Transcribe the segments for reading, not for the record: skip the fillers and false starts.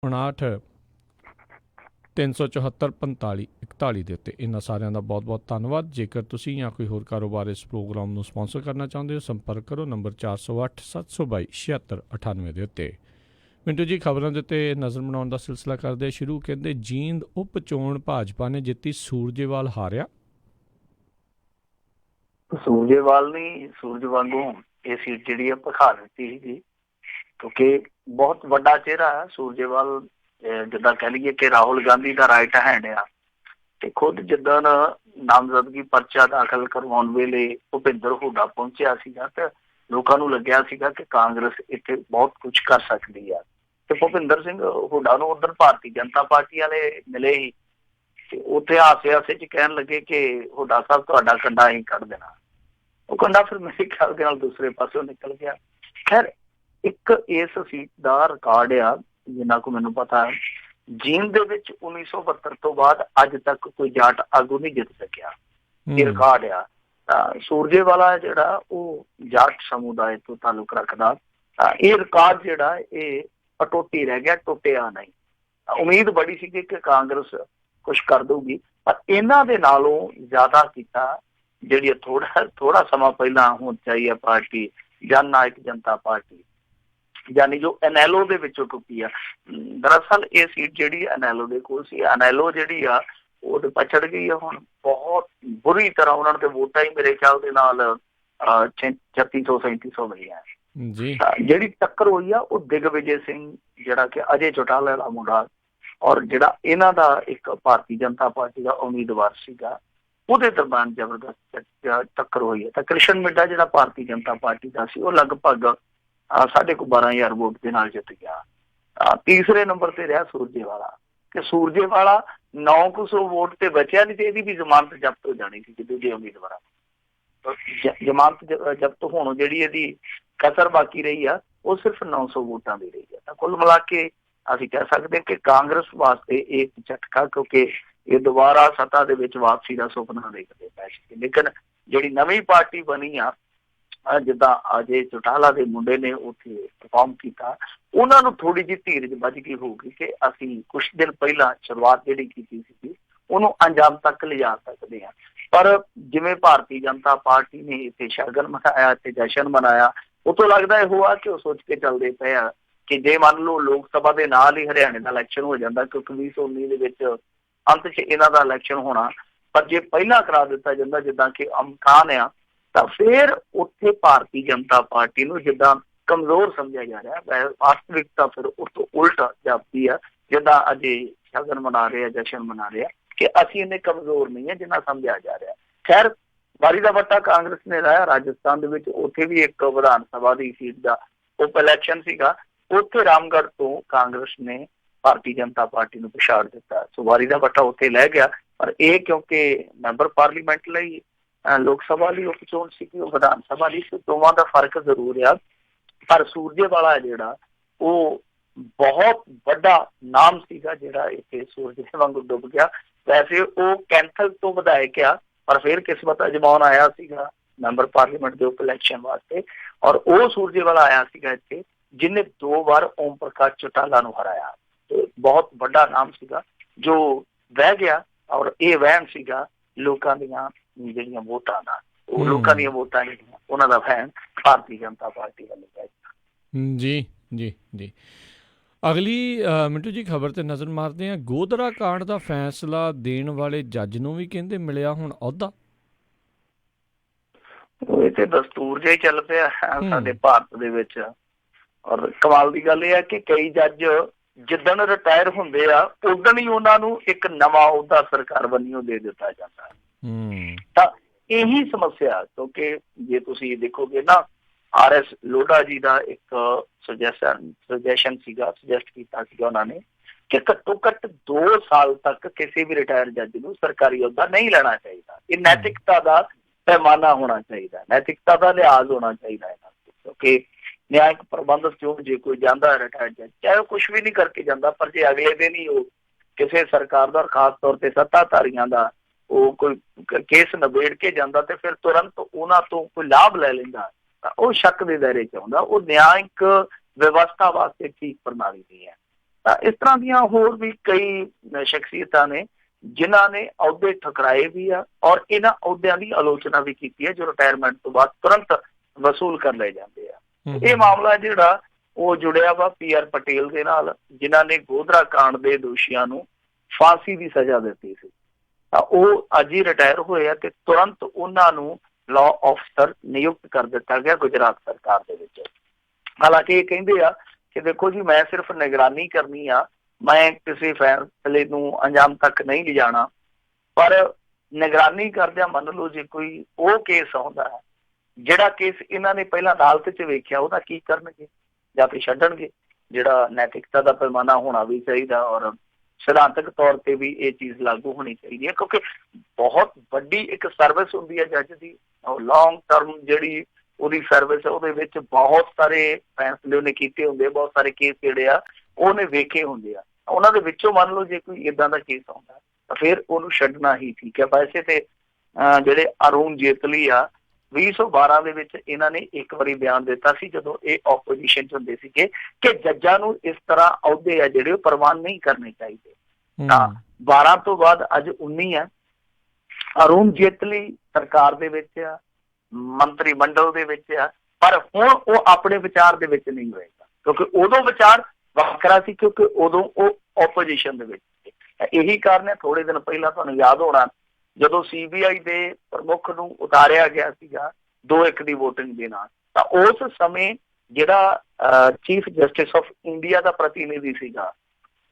59 374 45 41 ਦੇ ਉੱਤੇ। ਇਹਨਾਂ ਸਾਰਿਆਂ ਦਾ ਬਹੁਤ ਬਹੁਤ ਧੰਨਵਾਦ। ਜੇਕਰ ਤੁਸੀਂ ਜਾਂ ਕੋਈ ਹੋਰ ਕਾਰੋਬਾਰ ਇਸ ਪ੍ਰੋਗਰਾਮ ਨੂੰ ਸਪਾਂਸਰ ਕਰਨਾ ਚਾਹੁੰਦੇ ਹੋ, ਸੰਪਰਕ ਕਰੋ ਨੰਬਰ 408 722 7698 ਦੇ ਉੱਤੇ। ਮਿੰਟੂ ਜੀ, ਖਬਰਾਂ ਦੇ ਉੱਤੇ ਨਜ਼ਰ ਬਣਾਉਣ ਦਾ ਸਿਲਸਿਲਾ ਕਰਦੇ ਸ਼ੁਰੂ। ਕਹਿੰਦੇ ਜੀਂਦ ਉਪ ਚੋਣ ਭਾਜਪਾ ਨੇ ਜਿੱਤੀ, ਸੂਰਜੇਵਾਲ ਹਾਰਿਆ। ਸੂਰਜੇਵਾਲ ਨਹੀਂ, ਸੂਰਜ ਵਾਂਗੂ ਇਹ ਸੀਟ ਜਿਹੜੀ ਆ ਭਖਾ ਦਿੱਤੀ ਸੀਗੀ, ਕਿਉਂਕਿ ਬਹੁਤ ਵੱਡਾ ਚਿਹਰਾ ਹੈ ਸੂਰਜੇਵਾਲ। ਜਿੱਦਾਂ ਕਹਿ ਲਈਏ ਕਿ ਰਾਹੁਲ ਗਾਂਧੀ ਦਾ ਰਾਈਟ ਹੈਂਡ ਆ, ਤੇ ਖੁਦ ਜਿੱਦਾਂ ਨਾਮਜ਼ਦਗੀ ਪਰਚਾ ਦਾਖਲ ਕਰਵਾਉਣ ਵੇਲੇ ਭੁਪਿੰਦਰ ਹੁੱਡਾ ਪਹੁੰਚਿਆ ਸੀਗਾ ਤੇ ਲੋਕਾਂ ਨੂੰ ਲੱਗਿਆ ਸੀਗਾ ਕਿ ਕਾਂਗਰਸ ਇੱਥੇ ਬਹੁਤ ਕੁਛ ਕਰ ਸਕਦੀ ਆ। ਤੇ ਭੁਪਿੰਦਰ ਸਿੰਘ ਹੁੱਡਾ ਨੂੰ ਉਧਰ ਭਾਰਤੀ ਜਨਤਾ ਪਾਰਟੀ ਵਾਲੇ ਮਿਲੇ ਹੀ, ਤੇ ਉੱਥੇ ਹਾਸੇ ਹਾਸੇ ਚ ਕਹਿਣ ਲੱਗੇ ਕਿ ਹੁੱਡਾ ਸਾਹਿਬ ਤੁਹਾਡਾ ਕੰਡਾ ਅਸੀਂ ਕੱਢ ਦੇਣਾ। ਉਹ ਕੰਡਾ ਫਿਰ ਮੇਰੇ ਖਿਆਲ ਦੇ ਨਾਲ ਦੂਸਰੇ ਪਾਸੋਂ ਨਿਕਲ ਗਿਆ। ਖੈਰ, ਇੱਕ ਇਸ ਸੀਟ ਦਾ ਰਿਕਾਰਡ ਆ ਜਿੰਨਾ ਕੁ ਮੈਨੂੰ ਪਤਾ, ਜੀਂਦ ਦੇ ਵਿੱਚ 1972 ਤੋਂ ਬਾਅਦ ਅੱਜ ਤੱਕ ਕੋਈ ਜਾਟ ਆਗੂ ਨਹੀਂ ਜਿੱਤ ਸਕਿਆ। ਇਹ ਰਿਕਾਰਡ ਆ। ਸੂਰਜੇਵਾਲਾ ਜਿਹੜਾ ਉਹ ਜਾਟ ਸਮੁਦਾਇ ਤੋਂ ਤਾਲੁਕ ਰੱਖਦਾ। ਇਹ ਰਿਕਾਰਡ ਜਿਹੜਾ ਇਹ ਅਟੁੱਟੀ ਰਹਿ ਗਿਆ, ਟੁੱਟਿਆ ਨਹੀਂ। ਉਮੀਦ ਬੜੀ ਸੀਗੀ ਕਿ ਕਾਂਗਰਸ ਕੁਛ ਕਰ ਦਊਗੀ, ਪਰ ਇਹਨਾਂ ਦੇ ਨਾਲੋਂ ਜ਼ਿਆਦਾ ਕੀਤਾ ਜਿਹੜੀ ਥੋੜਾ ਸਮਾਂ ਪਹਿਲਾਂ ਹੋਣੀ ਚਾਹੀਦੀ ਹੈ ਪਾਰਟੀ ਜਨ ਨਾਇਕ ਜਨਤਾ ਪਾਰਟੀ, ਯਾਨੀ ਜੋ ਐਨਐਲਓ ਦੇ ਵਿੱਚੋਂ ਟੁੱਟੀ ਆ। ਦਰਅਸਲ ਇਹ ਸੀਟ ਜਿਹੜੀ ਐਨਐਲਓ ਦੇ ਕੋਲ ਸੀ, ਐਨਐਲਓ ਜਿਹੜੀ ਆ ਉਹ ਪਛੜ ਗਈ ਆ ਹੁਣ ਬਹੁਤ ਬੁਰੀ ਤਰ੍ਹਾਂ। ਉਹਨਾਂ ਨੂੰ ਤੇ ਵੋਟਾਂ ਹੀ ਮੇਰੇ ਖਿਆਲ ਦੇ ਨਾਲ 3600-3700 ਮਿਲੀਆਂ ਜੀ। ਜਿਹੜੀ ਟੱਕਰ ਹੋਈ ਆ ਉਹ ਦਿਗਵਿਜੇ ਸਿੰਘ ਜਿਹੜਾ ਕਿ ਅਜੇ ਚੌਟਾਲਾ ਵਾਲਾ ਮੁੰਡਾ, ਔਰ ਜਿਹੜਾ ਇਹਨਾਂ ਦਾ ਇੱਕ ਭਾਰਤੀ ਜਨਤਾ ਪਾਰਟੀ ਦਾ ਉਮੀਦਵਾਰ ਸੀਗਾ, ਉਹਦੇ ਦਰਮਿਆਨ ਜ਼ਬਰਦਸਤ ਟੱਕਰ ਹੋਈ ਹੈ। ਤਾਂ ਕ੍ਰਿਸ਼ਨ ਮਿੱਡਾ ਜਿਹੜਾ ਭਾਰਤੀ ਜਨਤਾ ਪਾਰਟੀ ਦਾ ਸੀ ਉਹ ਲਗਭਗ 12,500 ਵੋਟ ਦੇ ਨਾਲ ਜਿੱਤ ਗਿਆ। ਤੀਸਰੇ ਨੰਬਰ ਤੇ ਰਿਹਾ ਸੂਰਜੇਵਾਲਾ, ਕਿ ਸੂਰਜੇਵਾਲਾ 900 ਵੋਟ ਤੇ ਬਚਿਆ ਨਹੀਂ ਤੇ ਇਹਦੀ ਵੀ ਜ਼ਮਾਨਤ ਜ਼ਬਤ ਹੋ ਜਾਣੀ ਸੀ ਦੂਜੇ ਉਮੀਦਵਾਰਾਂ। ਜ਼ਮਾਨਤ ਜ਼ਬਤ ਹੋਣੋਂ ਜਿਹੜੀ ਇਹਦੀ ਕਸਰ ਬਾਕੀ ਰਹੀ ਆ ਉਹ ਸਿਰਫ 900 ਵੋਟਾਂ ਦੀ ਰਹੀ ਆ। ਤਾਂ ਕੁੱਲ ਮਿਲਾ ਕੇ ਅਸੀਂ ਕਹਿ ਸਕਦੇ ਕਿ ਕਾਂਗਰਸ ਵਾਸਤੇ ਇਹ ਝਟਕਾ, ਕਿਉਂਕਿ ਇਹ ਦੁਬਾਰਾ ਸੱਤਾ ਦੇ ਵਿੱਚ ਵਾਪਸੀ ਦਾ ਸੁਪਨਾ ਦੇਖਦੇ ਪਏ ਸੀ। ਲੇਕਿਨ ਜਿਹੜੀ ਨਵੀਂ ਪਾਰਟੀ ਬਣੀ ਆ, ਜਿੱਦਾਂ ਅਜੇ ਚੌਟਾਲਾ ਦੇ ਮੁੰਡੇ ਨੇ ਉੱਥੇ ਪਰਫਾਰਮ ਕੀਤਾ, ਉਹਨਾਂ ਨੂੰ ਥੋੜੀ ਜਿਹੀ ਧੀਰਜ ਵੱਜ ਗਈ ਹੋਊਗੀ ਕਿ ਅਸੀਂ ਕੁਛ ਦਿਨ ਪਹਿਲਾਂ ਸ਼ੁਰੂਆਤ ਜਿਹੜੀ ਕੀਤੀ ਸੀ ਉਹਨੂੰ ਅੰਜਾਮ ਤੱਕ ਲਿਜਾ ਸਕਦੇ ਹਾਂ। ਪਰ ਜਿਵੇਂ ਭਾਰਤੀ ਜਨਤਾ ਪਾਰਟੀ ਨੇ ਇੱਥੇ ਸ਼ਗਨ ਮਨਾਇਆ ਤੇ ਜਸ਼ਨ ਮਨਾਇਆ, ਉਹ ਤੋਂ ਲੱਗਦਾ ਇਹੋ ਆ ਕਿ ਉਹ ਸੋਚ ਕੇ ਚੱਲਦੇ ਪਏ ਆ ਕਿ ਜੇ ਮੰਨ ਲਓ ਲੋਕ ਸਭਾ ਦੇ ਨਾਲ ਹੀ ਹਰਿਆਣੇ ਦਾ ਇਲੈਕਸ਼ਨ ਹੋ ਜਾਂਦਾ, ਕਿਉਂਕਿ 2019 ਦੇ ਵਿੱਚ ਅੰਤ 'ਚ ਇਹਨਾਂ ਦਾ ਇਲੈਕਸ਼ਨ ਹੋਣਾ, ਪਰ ਜੇ ਪਹਿਲਾਂ ਕਰਾ ਦਿੱਤਾ ਜਾਂਦਾ ਜਿੱਦਾਂ ਕਿ ਅਮਕਾਨ ਆ, ਤਾਂ ਫਿਰ ਉੱਥੇ ਭਾਰਤੀ ਜਨਤਾ ਪਾਰਟੀ ਨੂੰ ਜਿੱਦਾਂ ਕਮਜ਼ੋਰ ਸਮਝਿਆ ਜਾ ਰਿਹਾ, ਵਾਸਤਵਿਕਤਾ ਫਿਰ ਉਸ ਤੋਂ ਉਲਟ ਜਾਪਦੀ ਆ। ਜਿੱਦਾਂ ਅਜੇ ਸ਼ਗਨ ਮਨਾ ਰਹੇ ਆ, ਜਸ਼ਨ ਮਨਾ ਰਹੇ ਆ ਕਿ ਅਸੀਂ ਇੰਨੇ ਕਮਜ਼ੋਰ ਨਹੀਂ ਹੈ ਜਿੰਨਾ ਸਮਝਿਆ ਜਾ ਰਿਹਾ। ਖੈਰ, ਵਾਰੀ ਦਾ ਵੱਟਾ ਕਾਂਗਰਸ ਨੇ ਲਾਇਆ ਰਾਜਸਥਾਨ ਦੇ ਵਿੱਚ। ਉੱਥੇ ਵੀ ਇੱਕ ਵਿਧਾਨ ਸਭਾ ਦੀ ਸੀਟ ਦਾ ਉਪ ਇਲੈਕਸ਼ਨ ਸੀਗਾ, ਉੱਥੇ ਰਾਮਗੜ੍ਹ ਤੋਂ ਕਾਂਗਰਸ ਨੇ ਭਾਰਤੀ ਜਨਤਾ ਪਾਰਟੀ ਨੂੰ ਪਛਾੜ ਦਿੱਤਾ। ਸੋ ਵਾਰੀ ਦਾ ਵੱਟਾ ਉੱਥੇ ਲੈ ਗਿਆ। ਪਰ ਇਹ ਕਿਉਂਕਿ ਮੈਂਬਰ ਪਾਰਲੀਮੈਂਟ ਲਈ ਲੋਕ ਸਭਾ ਲਈ ਉਪ ਚੋਣ ਸੀ, ਉਹ ਵਿਧਾਨ ਸਭਾ ਲਈ ਸੀ, ਦੋਵਾਂ ਦਾ ਫਰਕ ਜ਼ਰੂਰ ਆ। ਪਰ ਸੂਰਜੇਵਾਲਾ ਜਿਹੜਾ ਉਹ ਬਹੁਤ ਵੱਡਾ ਨਾਮ ਸੀਗਾ ਜਿਹੜਾ ਇੱਥੇ ਸੂਰਜ ਵਾਂਗੂ ਡੁੱਬ ਗਿਆ। ਵੈਸੇ ਉਹ ਕੈਂਥਲ ਤੋਂ ਵਿਧਾਇਕ ਆ, ਪਰ ਫਿਰ ਕਿਸਮਤ ਅਜਮਾਉਣ ਆਇਆ ਸੀਗਾ ਮੈਂਬਰ ਪਾਰਲੀਮੈਂਟ ਦੇ ਉਪ ਇਲੈਕਸ਼ਨ ਵਾਸਤੇ, ਔਰ ਉਹ ਸੂਰਜੇਵਾਲਾ ਆਇਆ ਸੀਗਾ ਇੱਥੇ ਜਿਹਨੇ 2 ਵਾਰ ਓਮ ਪ੍ਰਕਾਸ਼ ਚੌਟਾਲਾ ਨੂੰ ਹਰਾਇਆ। ਤੇ ਬਹੁਤ ਵੱਡਾ ਨਾਮ ਸੀਗਾ ਜੋ ਵਹਿ ਗਿਆ, ਔਰ ਇਹ ਵਹਿਮ ਸੀਗਾ ਲੋਕਾਂ ਦੀਆਂ ਜਿਹੜੀਆਂ ਵੋਟਾਂ ਦਾ। ਉਹ ਲੋਕਾਂ ਦੀਆਂ ਵੋਟਾਂ ਜਿਹੜੀਆਂ ਉਹਨਾਂ ਦਾ ਵਹਿਮ ਭਾਰਤੀ ਜਨਤਾ ਪਾਰਟੀ ਵੱਲੋਂ ਵਹਿ ਗਿਆ। ਜੀ ਜੀ ਜੀ। ਅਗਲੀ ਮਿੰਟੂ ਜੀ ਖਬਰ ਤੇ ਨਜ਼ਰ ਮਾਰਦੇ ਹਾਂ। ਗੋਧਰਾ ਕਾਂਡ ਦਾ ਫੈਸਲਾ ਦੇਣ ਵਾਲੇ ਜੱਜ ਨੂੰ ਵੀ ਕਹਿੰਦੇ ਮਿਲਿਆ ਹੁਣ ਅਹੁਦਾ। ਇਹ ਤੇ ਦਸਤੂਰ ਜਿਹਾ ਹੀ ਚੱਲ ਪਿਆ ਸਾਡੇ ਭਾਰਤ ਦੇ ਵਿੱਚ। ਔਰ ਕਮਾਲ ਦੀ ਗੱਲ ਇਹ ਹੈ ਕਿ ਕਈ ਜੱਜ ਜਿੱਦਣ ਰਿਟਾਇਰ ਹੁੰਦੇ ਆ ਉਦਣ ਹੀ ਉਹਨਾਂ ਨੂੰ ਇੱਕ ਨਵਾਂ ਅਹੁਦਾ ਸਰਕਾਰ ਵੱਲੋਂ ਦੇ ਦਿੱਤਾ ਜਾਂਦਾ। ਤਾਂ ਇਹੀ ਸਮੱਸਿਆ, ਕਿਉਂਕਿ ਜੇ ਤੁਸੀਂ ਦੇਖੋਗੇ ਨਾ, RS ਲੋਢਾ ਜੀ ਦਾ ਇੱਕ ਸੁਜੈਸ਼ਨ ਸੀਗਾ, ਸੁਜੈਸਟ ਕੀਤਾ ਸੀਗਾ ਉਹਨਾਂ ਨੇ ਕਿ ਘੱਟੋ ਘੱਟ 2 ਸਾਲ ਤੱਕ ਕਿਸੇ ਵੀ ਰਿਟਾਇਰ ਜੱਜ ਨੂੰ ਸਰਕਾਰੀ ਅਹੁਦਾ ਨਹੀਂ ਲੈਣਾ ਚਾਹੀਦਾ। ਇਹ ਨੈਤਿਕਤਾ ਦਾ ਪੈਮਾਨਾ ਹੋਣਾ ਚਾਹੀਦਾ, ਨੈਤਿਕਤਾ ਦਾ ਲਿਹਾਜ਼ ਹੋਣਾ ਚਾਹੀਦਾ ਇਹਨਾਂ ਤੋਂ। ਕਿਉਂਕਿ ਨਿਆਂਇਕ ਪ੍ਰਬੰਧਕ ਚੋਂ ਜੇ ਕੋਈ ਜਾਂਦਾ ਰਿਟਾਇਰ ਜੱਜ, ਚਾਹੇ ਉਹ ਕੁਛ ਵੀ ਨਹੀਂ ਕਰਕੇ ਜਾਂਦਾ, ਪਰ ਜੇ ਅਗਲੇ ਦਿਨ ਹੀ ਉਹ ਕਿਸੇ ਸਰਕਾਰ ਦਾ, ਖਾਸ ਤੌਰ ਤੇ ਸੱਤਾਧਾਰੀਆਂ ਦਾ ਉਹ ਕੋਈ ਕੇਸ ਨਿਬੇੜ ਕੇ ਜਾਂਦਾ ਤੇ ਫਿਰ ਤੁਰੰਤ ਉਹਨਾਂ ਤੋਂ ਕੋਈ ਲਾਭ ਲੈ ਲੈਂਦਾ, ਤਾਂ ਉਹ ਸ਼ੱਕ ਦੇ ਦਾਇਰੇ 'ਚ ਆਉਂਦਾ। ਉਹ ਨਿਆਂਇਕ ਵਿਵਸਥਾ ਵਾਸਤੇ ਠੀਕ ਪ੍ਰਣਾਲੀ ਨਹੀਂ ਹੈ। ਤਾਂ ਇਸ ਤਰ੍ਹਾਂ ਦੀਆਂ ਹੋਰ ਵੀ ਕਈ ਸ਼ਖਸੀਅਤਾਂ ਨੇ ਜਿਨ੍ਹਾਂ ਨੇ ਅਹੁਦੇ ਠੁਕਰਾਏ ਵੀ ਆ ਔਰ ਇਹਨਾਂ ਅਹੁਦਿਆਂ ਦੀ ਆਲੋਚਨਾ ਵੀ ਕੀਤੀ ਹੈ ਜੋ ਰਿਟਾਇਰਮੈਂਟ ਤੋਂ ਬਾਅਦ ਤੁਰੰਤ ਵਸੂਲ ਕਰ ਲਏ ਜਾਂਦੇ ਆ। ਇਹ ਮਾਮਲਾ ਜਿਹੜਾ ਉਹ ਜੁੜਿਆ ਵਾ PR ਪਟੇਲ ਦੇ ਨਾਲ, ਜਿਨ੍ਹਾਂ ਨੇ ਗੋਧਰਾ ਕਾਂਡ ਦੇ ਦੋਸ਼ੀਆਂ ਨੂੰ ਫਾਂਸੀ ਦੀ ਸਜ਼ਾ ਦਿੱਤੀ ਸੀ। ਤਾਂ ਉਹ ਅੱਜ ਹੀ ਰਿਟਾਇਰ ਹੋਏ ਆ ਤੇ ਤੁਰੰਤ ਉਹਨਾਂ ਨੂੰ ਲਾਅ ਆਫਿਸਰ ਨਿਯੁਕਤ ਕਰ ਦਿੱਤਾ ਗਿਆ ਗੁਜਰਾਤ ਸਰਕਾਰ ਦੇ ਵਿੱਚ। ਹਾਲਾਂਕਿ ਇਹ ਕਹਿੰਦੇ ਆ ਕਿ ਦੇਖੋ ਜੀ, ਮੈਂ ਸਿਰਫ ਨਿਗਰਾਨੀ ਕਰਨੀ ਆ, ਮੈਂ ਕਿਸੇ ਫੈਸਲੇ ਨੂੰ ਅੰਜਾਮ ਤੱਕ ਨਹੀਂ ਲਿਜਾਣਾ, ਪਰ ਨਿਗਰਾਨੀ ਕਰਦਿਆਂ ਮੰਨ ਲਓ ਜੇ ਕੋਈ ਉਹ ਕੇਸ ਆਉਂਦਾ ਹੈ ਜਿਹੜਾ ਕੇਸ ਇਹਨਾਂ ਨੇ ਪਹਿਲਾਂ ਅਦਾਲਤ 'ਚ ਵੇਖਿਆ, ਉਹਦਾ ਕੀ ਕਰਨਗੇ? ਜਾਂ ਫਿਰ ਛੱਡਣਗੇ? ਜਿਹੜਾ ਨੈਤਿਕਤਾ ਦਾ ਪੈਮਾਨਾ ਹੋਣਾ ਵੀ ਚਾਹੀਦਾ ਔਰ ਸਿਧਾਂਤਕ ਤੌਰ ਤੇ ਵੀ ਇਹ ਚੀਜ਼ ਲਾਗੂ ਹੋਣੀ ਚਾਹੀਦੀ ਹੈ, ਕਿਉਂਕਿ ਬਹੁਤ ਵੱਡੀ ਇੱਕ ਸਰਵਿਸ ਹੁੰਦੀ ਹੈ ਜੱਜ ਦੀ, ਲੌਂਗ ਟਰਮ ਜਿਹੜੀ ਉਹਦੀ ਸਰਵਿਸ ਹੈ, ਉਹਦੇ ਵਿੱਚ ਬਹੁਤ ਸਾਰੇ ਫੈਸਲੇ ਉਹਨੇ ਕੀਤੇ ਹੁੰਦੇ, ਬਹੁਤ ਸਾਰੇ ਕੇਸ ਜਿਹੜੇ ਆ ਉਹਨੇ ਵੇਖੇ ਹੁੰਦੇ ਆ। ਉਹਨਾਂ ਦੇ ਵਿੱਚੋਂ ਮੰਨ ਲਓ ਜੇ ਕੋਈ ਏਦਾਂ ਦਾ ਕੇਸ ਆਉਂਦਾ ਤਾਂ ਫਿਰ ਉਹਨੂੰ ਛੱਡਣਾ ਹੀ ਠੀਕ ਹੈ। ਵੈਸੇ ਤੇ ਜਿਹੜੇ ਅਰੁਣ ਜੇਤਲੀ ਆ 2012 ਦੇ ਵਿੱਚ ਇਹਨਾਂ ਨੇ ਇੱਕ ਵਾਰੀ ਬਿਆਨ ਦਿੱਤਾ ਸੀ ਜਦੋਂ ਇਹ ਆਪੋਜੀਸ਼ਨ 'ਚ ਹੁੰਦੇ ਸੀਗੇ ਕਿ ਜੱਜਾਂ ਨੂੰ ਇਸ ਤਰ੍ਹਾਂ ਅਹੁਦੇ ਆ ਜਿਹੜੇ ਉਹ ਪ੍ਰਵਾਨ ਨਹੀਂ ਕਰਨੇ ਚਾਹੀਦੇ। ਤਾਂ 12 ਤੋਂ ਬਾਅਦ ਅੱਜ 19 ਆ। ਅਰੁਣ ਜੇਤਲੀ ਸਰਕਾਰ ਦੇ ਵਿੱਚ ਆ, ਮੰਤਰੀ ਮੰਡਲ ਦੇ ਵਿੱਚ ਆ, ਪਰ ਹੁਣ ਉਹ ਆਪਣੇ ਵਿਚਾਰ ਦੇ ਵਿੱਚ ਨਹੀਂ ਹੋਏਗਾ ਕਿਉਂਕਿ ਉਦੋਂ ਵਿਚਾਰ ਵੱਖਰਾ ਸੀ, ਕਿਉਂਕਿ ਉਦੋਂ ਉਹ ਆਪੋਜੀਸ਼ਨ ਦੇ ਵਿੱਚ ਸੀ। ਇਹੀ ਕਾਰਨ ਹੈ ਥੋੜੇ ਦਿਨ ਪਹਿਲਾਂ ਤੁਹਾਨੂੰ ਯਾਦ ਹੋਣਾ ਜਦੋਂ CBI ਦੇ ਪ੍ਰਮੁੱਖ ਨੂੰ ਉਤਾਰਿਆ ਗਿਆ ਸੀਗਾ 2-1 ਦੀ ਵੋਟਿੰਗ ਦੇ ਨਾਲ, ਤਾਂ ਉਸ ਸਮੇਂ ਜਿਹੜਾ ਚੀਫ ਜਸਟਿਸ ਆਫ ਇੰਡੀਆ ਦਾ ਪ੍ਰਤੀਨਿਧੀ ਸੀਗਾ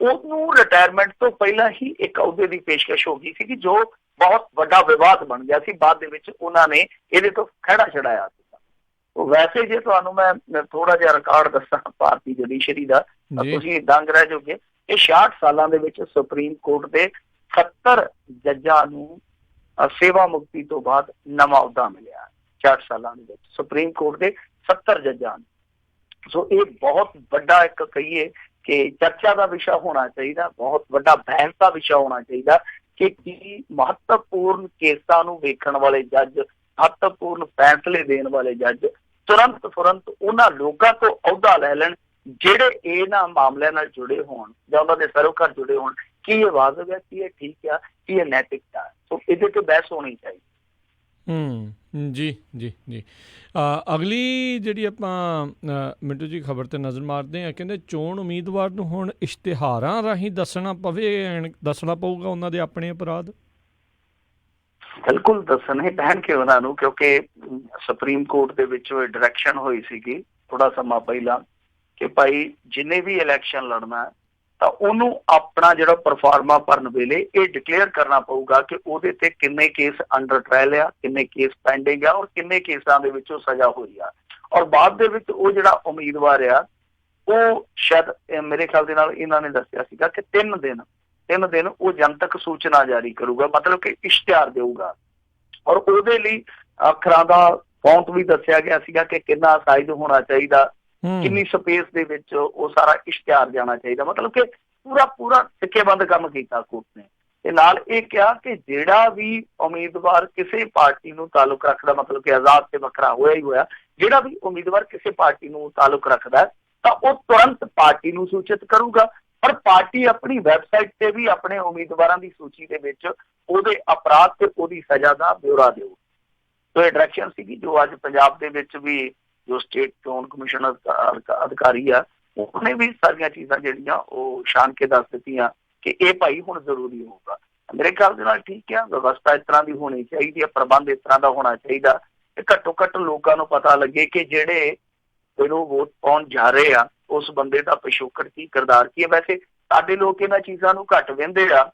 ਉਹਨੂੰ ਰਿਟਾਇਰਮੈਂਟ ਤੋਂ ਪਹਿਲਾਂ ਹੀ ਇੱਕ ਅਹੁਦੇ ਦੀ ਪੇਸ਼ਕਸ਼ ਹੋ ਗਈ ਸੀ ਜੋ ਬਹੁਤ ਵੱਡਾ ਵਿਵਾਦ ਬਣ ਗਿਆ ਸੀ। ਬਾਅਦ ਦੇ ਵਿੱਚ ਉਹਨਾਂ ਨੇ ਇਹਦੇ ਤੋਂ ਖਹਿੜਾ ਛਡਾਇਆ ਸੀਗਾ। ਵੈਸੇ ਜੇ ਤੁਹਾਨੂੰ ਮੈਂ ਥੋੜਾ ਜਿਹਾ ਰਿਕਾਰਡ ਦੱਸਾਂ ਭਾਰਤੀ ਜੁਡੀਸ਼ਰੀ ਦਾ ਤਾਂ ਤੁਸੀਂ ਦੰਗ ਰਹਿ ਜਾਓਗੇ। ਇਹ 66 ਸਾਲਾਂ ਦੇ ਵਿੱਚ ਸੁਪਰੀਮ ਕੋਰਟ ਦੇ 70 ਜੱਜਾਂ ਨੂੰ ਸੇਵਾ ਮੁਕਤੀ ਤੋਂ ਬਾਅਦ ਨਵਾਂ ਅਹੁਦਾ ਮਿਲਿਆ। 66 ਸਾਲਾਂ ਦੇ ਵਿੱਚ ਸੁਪਰੀਮ ਕੋਰਟ ਦੇ 70 ਜੱਜਾਂ ਨੂੰ। ਸੋ ਇਹ ਬਹੁਤ ਵੱਡਾ ਇੱਕ ਕਹੀਏ ਕਿ ਚਰਚਾ ਦਾ ਵਿਸ਼ਾ ਹੋਣਾ ਚਾਹੀਦਾ, ਬਹੁਤ ਵੱਡਾ ਬਹਿਸ ਦਾ ਵਿਸ਼ਾ ਹੋਣਾ ਚਾਹੀਦਾ ਕਿ ਕੀ ਮਹੱਤਵਪੂਰਨ ਕੇਸਾਂ ਨੂੰ ਵੇਖਣ ਵਾਲੇ ਜੱਜ, ਮਹੱਤਵਪੂਰਨ ਫੈਸਲੇ ਦੇਣ ਵਾਲੇ ਜੱਜ ਤੁਰੰਤ ਉਹਨਾਂ ਲੋਕਾਂ ਤੋਂ ਅਹੁਦਾ ਲੈ ਲੈਣ ਜਿਹੜੇ ਇਹਨਾਂ ਮਾਮਲਿਆਂ ਨਾਲ ਜੁੜੇ ਹੋਣ ਜਾਂ ਉਹਨਾਂ ਦੇ ਸਰੋਕਾਰ ਜੁੜੇ ਹੋਣ। ਕੀ ਇਹ ਵਾਜਬ ਹੈ? ਕੀ ਇਹ ਠੀਕ ਆ? ਕੀ ਇਹ ਨੈਤਿਕਤਾ ਹੈ? ਸੋ ਇਹਦੇ ਤੇ ਬਹਿਸ ਹੋਣੀ ਚਾਹੀਦੀ। ਜੀ ਅਗਲੀ ਜਿਹੜੀ ਆਪਾਂ ਮਿੰਟੂ ਜੀ ਖਬਰ ਤੇ ਨਜ਼ਰ ਮਾਰਦੇ ਹਾਂ, ਕਹਿੰਦੇ ਚੋਣ ਉਮੀਦਵਾਰ ਨੂੰ ਹੁਣ ਇਸ਼ਤਿਹਾਰਾਂ ਰਾਹੀਂ ਦੱਸਣਾ ਪਊਗਾ ਉਹਨਾਂ ਦੇ ਆਪਣੇ ਅਪਰਾਧ। ਬਿਲਕੁਲ ਦੱਸਣੇ ਪੈਣਗੇ ਉਹਨਾਂ ਨੂੰ, ਕਿਉਂਕਿ ਸੁਪਰੀਮ ਕੋਰਟ ਦੇ ਵਿੱਚੋਂ ਇਹ ਡਾਇਰੈਕਸ਼ਨ ਹੋਈ ਸੀਗੀ ਥੋੜਾ ਸਮਾਂ ਪਹਿਲਾਂ ਕਿ ਭਾਈ ਜਿਹਨੇ ਵੀ ਇਲੈਕਸ਼ਨ ਲੜਨਾ ਤਾਂ ਉਹਨੂੰ ਆਪਣਾ ਜਿਹੜਾ ਪਰਫਾਰਮਾ ਭਰਨ ਵੇਲੇ ਇਹ ਡਿਕਲੇਅਰ ਕਰਨਾ ਪਊਗਾ ਕਿ ਉਹਦੇ ਤੇ ਕਿੰਨੇ ਕੇਸ ਅੰਡਰ ਟ੍ਰਾਇਲ ਆ, ਕਿੰਨੇ ਕੇਸ ਪੈਂਡਿੰਗ ਆ ਔਰ ਕਿੰਨੇ ਕੇਸਾਂ ਦੇ ਵਿੱਚੋਂ ਸਜ਼ਾ ਹੋਈ ਆ। ਔਰ ਬਾਅਦ ਦੇ ਵਿੱਚ ਉਹ ਜਿਹੜਾ ਉਮੀਦਵਾਰ ਆ ਉਹ ਸ਼ਾਇਦ ਮੇਰੇ ਖਿਆਲ ਦੇ ਨਾਲ ਇਹਨਾਂ ਨੇ ਦੱਸਿਆ ਸੀਗਾ ਕਿ 3 ਦਿਨ ਉਹ ਜਨਤਕ ਸੂਚਨਾ ਜਾਰੀ ਕਰੂਗਾ, ਮਤਲਬ ਕਿ ਇਸ਼ਤਿਹਾਰ ਦੇਊਗਾ। ਔਰ ਉਹਦੇ ਲਈ ਅੱਖਰਾਂ ਦਾ ਫੌਂਟ ਵੀ ਦੱਸਿਆ ਗਿਆ ਸੀਗਾ ਕਿ ਕਿੰਨਾ ਸਾਈਜ਼ ਹੋਣਾ ਚਾਹੀਦਾ, ਕਿੰਨੀ ਸਪੇਸ ਦੇ ਵਿੱਚ ਉਹ ਸਾਰਾ ਇਸ਼ਤਿਹਾਰ ਜਾਣਾ ਚਾਹੀਦਾ। ਮਤਲਬ ਕਿ ਪੂਰਾ ਸਿੱਕੇਬੰਦ ਕੰਮ ਕੀਤਾ ਕੋਰਟ ਨੇ। ਤੇ ਨਾਲ ਇਹ ਕਿਹਾ ਕਿ ਜਿਹੜਾ ਵੀ ਉਮੀਦਵਾਰ ਕਿਸੇ ਪਾਰਟੀ ਨੂੰ ਤਾਲੁਕ ਰੱਖਦਾ, ਮਤਲਬ ਕਿ ਆਜ਼ਾਦ ਤੇ ਵੱਖਰਾ ਹੋਇਆ, ਜਿਹੜਾ ਵੀ ਉਮੀਦਵਾਰ ਕਿਸੇ ਪਾਰਟੀ ਨੂੰ ਤਾਲੁਕ ਰੱਖਦਾ ਤਾਂ ਉਹ ਤੁਰੰਤ ਪਾਰਟੀ ਨੂੰ ਸੂਚਿਤ ਕਰੂਗਾ ਪਰ ਪਾਰਟੀ ਆਪਣੀ ਵੈਬਸਾਈਟ ਤੇ ਵੀ ਆਪਣੇ ਉਮੀਦਵਾਰਾਂ ਦੀ ਸੂਚੀ ਦੇ ਵਿੱਚ ਉਹਦੇ ਅਪਰਾਧ ਤੇ ਉਹਦੀ ਸਜ਼ਾ ਦਾ ਬਿਊਰਾ ਦਿਓ। ਸੋ ਇਹ ਡਾਇਰੈਕਸ਼ਨ ਸੀਗੀ ਜੋ ਅੱਜ ਪੰਜਾਬ ਦੇ ਵਿੱਚ ਵੀ ਜੋ ਸਟੇਟ ਚੋਣ ਕਮਿਸ਼ਨ ਅਧਿਕਾਰੀ ਆ ਉਹਨੇ ਵੀ ਸਾਰੀਆਂ ਚੀਜ਼ਾਂ ਜਿਹੜੀਆਂ ਉਹ ਛਾਣ ਕੇ ਦੱਸ ਦਿੱਤੀਆਂ ਕਿ ਇਹ ਭਾਈ ਹੁਣ ਜ਼ਰੂਰੀ ਹੋਊਗਾ। ਮੇਰੇ ਖਿਆਲ ਦੇ ਨਾਲ ਠੀਕ ਆ, ਵਿਵਸਥਾ ਇਸ ਤਰ੍ਹਾਂ ਦੀ ਹੋਣੀ ਚਾਹੀਦੀ ਹੈ, ਪ੍ਰਬੰਧ ਇਸ ਤਰ੍ਹਾਂ ਦਾ ਹੋਣਾ ਚਾਹੀਦਾ ਕਿ ਘੱਟੋ ਘੱਟ ਲੋਕਾਂ ਨੂੰ ਪਤਾ ਲੱਗੇ ਕਿ ਜਿਹੜੇ ਇਹਨੂੰ ਵੋਟ ਪਾਉਣ ਜਾ ਰਹੇ ਆ ਉਸ ਬੰਦੇ ਦਾ ਪਿਛੋਕੜ ਕੀ, ਕਿਰਦਾਰ ਕੀ ਹੈ। ਵੈਸੇ ਸਾਡੇ ਲੋਕ ਇਹਨਾਂ ਚੀਜ਼ਾਂ ਨੂੰ ਘੱਟ ਵਹਿੰਦੇ ਆ,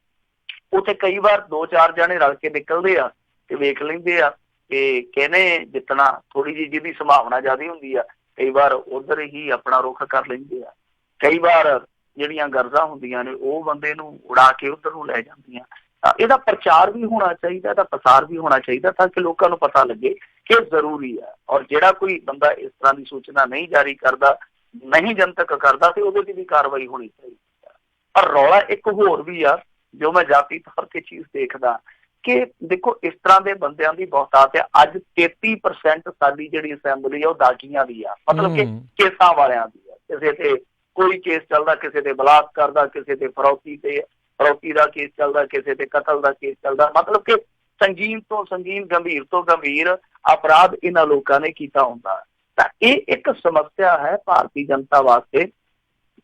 ਉੱਥੇ ਕਈ ਵਾਰ 2-4 ਜਣੇ ਰਲ ਕੇ ਨਿਕਲਦੇ ਆ ਤੇ ਵੇਖ ਲੈਂਦੇ ਆ ਕਿ ਕਿਹਨੇ ਜਿੱਤਣਾ, ਥੋੜੀ ਜਿਹੀ ਜਿਹਦੀ ਸੰਭਾਵਨਾ ਜ਼ਿਆਦਾ ਹੁੰਦੀ ਆ ਕਈ ਵਾਰ ਉਧਰ ਹੀ ਆਪਣਾ ਰੁਖ ਕਰ ਲੈਂਦੇ ਆ। ਕਈ ਵਾਰ ਜਿਹੜੀਆਂ ਗਰਜ਼ਾਂ ਹੁੰਦੀਆਂ ਨੇ ਉਹ ਬੰਦੇ ਨੂੰ ਉਡਾ ਕੇ ਉਧਰ ਨੂੰ ਲੈ ਜਾਂਦੀਆਂ। ਤਾਂ ਇਹਦਾ ਪ੍ਰਚਾਰ ਵੀ ਹੋਣਾ ਚਾਹੀਦਾ, ਇਹਦਾ ਪ੍ਰਸਾਰ ਵੀ ਹੋਣਾ ਚਾਹੀਦਾ ਤਾਂ ਕਿ ਲੋਕਾਂ ਨੂੰ ਪਤਾ ਲੱਗੇ ਕਿ ਜ਼ਰੂਰੀ ਆ। ਔਰ ਜਿਹੜਾ ਕੋਈ ਬੰਦਾ ਇਸ ਤਰ੍ਹਾਂ ਦੀ ਸੂਚਨਾ ਨਹੀਂ ਜਾਰੀ ਕਰਦਾ, ਨਹੀਂ ਜਨਤਕ ਕਰਦਾ ਤੇ ਉਹਦੇ ਤੇ ਵੀ ਕਾਰਵਾਈ ਹੋਣੀ ਚਾਹੀਦੀ ਆ। ਪਰ ਰੌਲਾ ਇੱਕ ਹੋਰ ਵੀ ਆ ਜੋ ਮੈਂ ਜਾਤੀ ਤੌਰ ਤੇ ਚੀਜ਼ ਦੇਖਦਾ ਕਿ ਦੇਖੋ ਇਸ ਤਰ੍ਹਾਂ ਦੇ ਬੰਦਿਆਂ ਦੀ ਬਹੁਤਾਤ ਆ। ਅੱਜ 33% ਸਾਡੀ ਜਿਹੜੀ ਅਸੈਂਬਲੀ ਆ ਉਹ ਦਾਗੀਆਂ ਦੀ ਆ, ਮਤਲਬ ਕਿ ਕੇਸਾਂ ਵਾਲਿਆਂ ਦੀ ਆ, ਕਿਸੇ ਤੇ ਕੋਈ ਕੇਸ ਚੱਲਦਾ ਕਿਸੇ ਤੇ ਬਲਾਤਕਾਰ ਦਾ, ਕਿਸੇ ਤੇ ਫਰੌਤੀ ਦਾ ਕੇਸ ਚੱਲਦਾ, ਕਿਸੇ ਤੇ ਕਤਲ ਦਾ ਕੇਸ ਚੱਲਦਾ। ਮਤਲਬ ਕਿ ਸੰਗੀਨ ਤੋਂ ਸੰਗੀਨ, ਗੰਭੀਰ ਤੋਂ ਗੰਭੀਰ ਅਪਰਾਧ ਇਹਨਾਂ ਲੋਕਾਂ ਨੇ ਕੀਤਾ ਹੁੰਦਾ। ਤਾਂ ਇਹ ਇੱਕ ਸਮੱਸਿਆ ਹੈ ਭਾਰਤੀ ਜਨਤਾ ਵਾਸਤੇ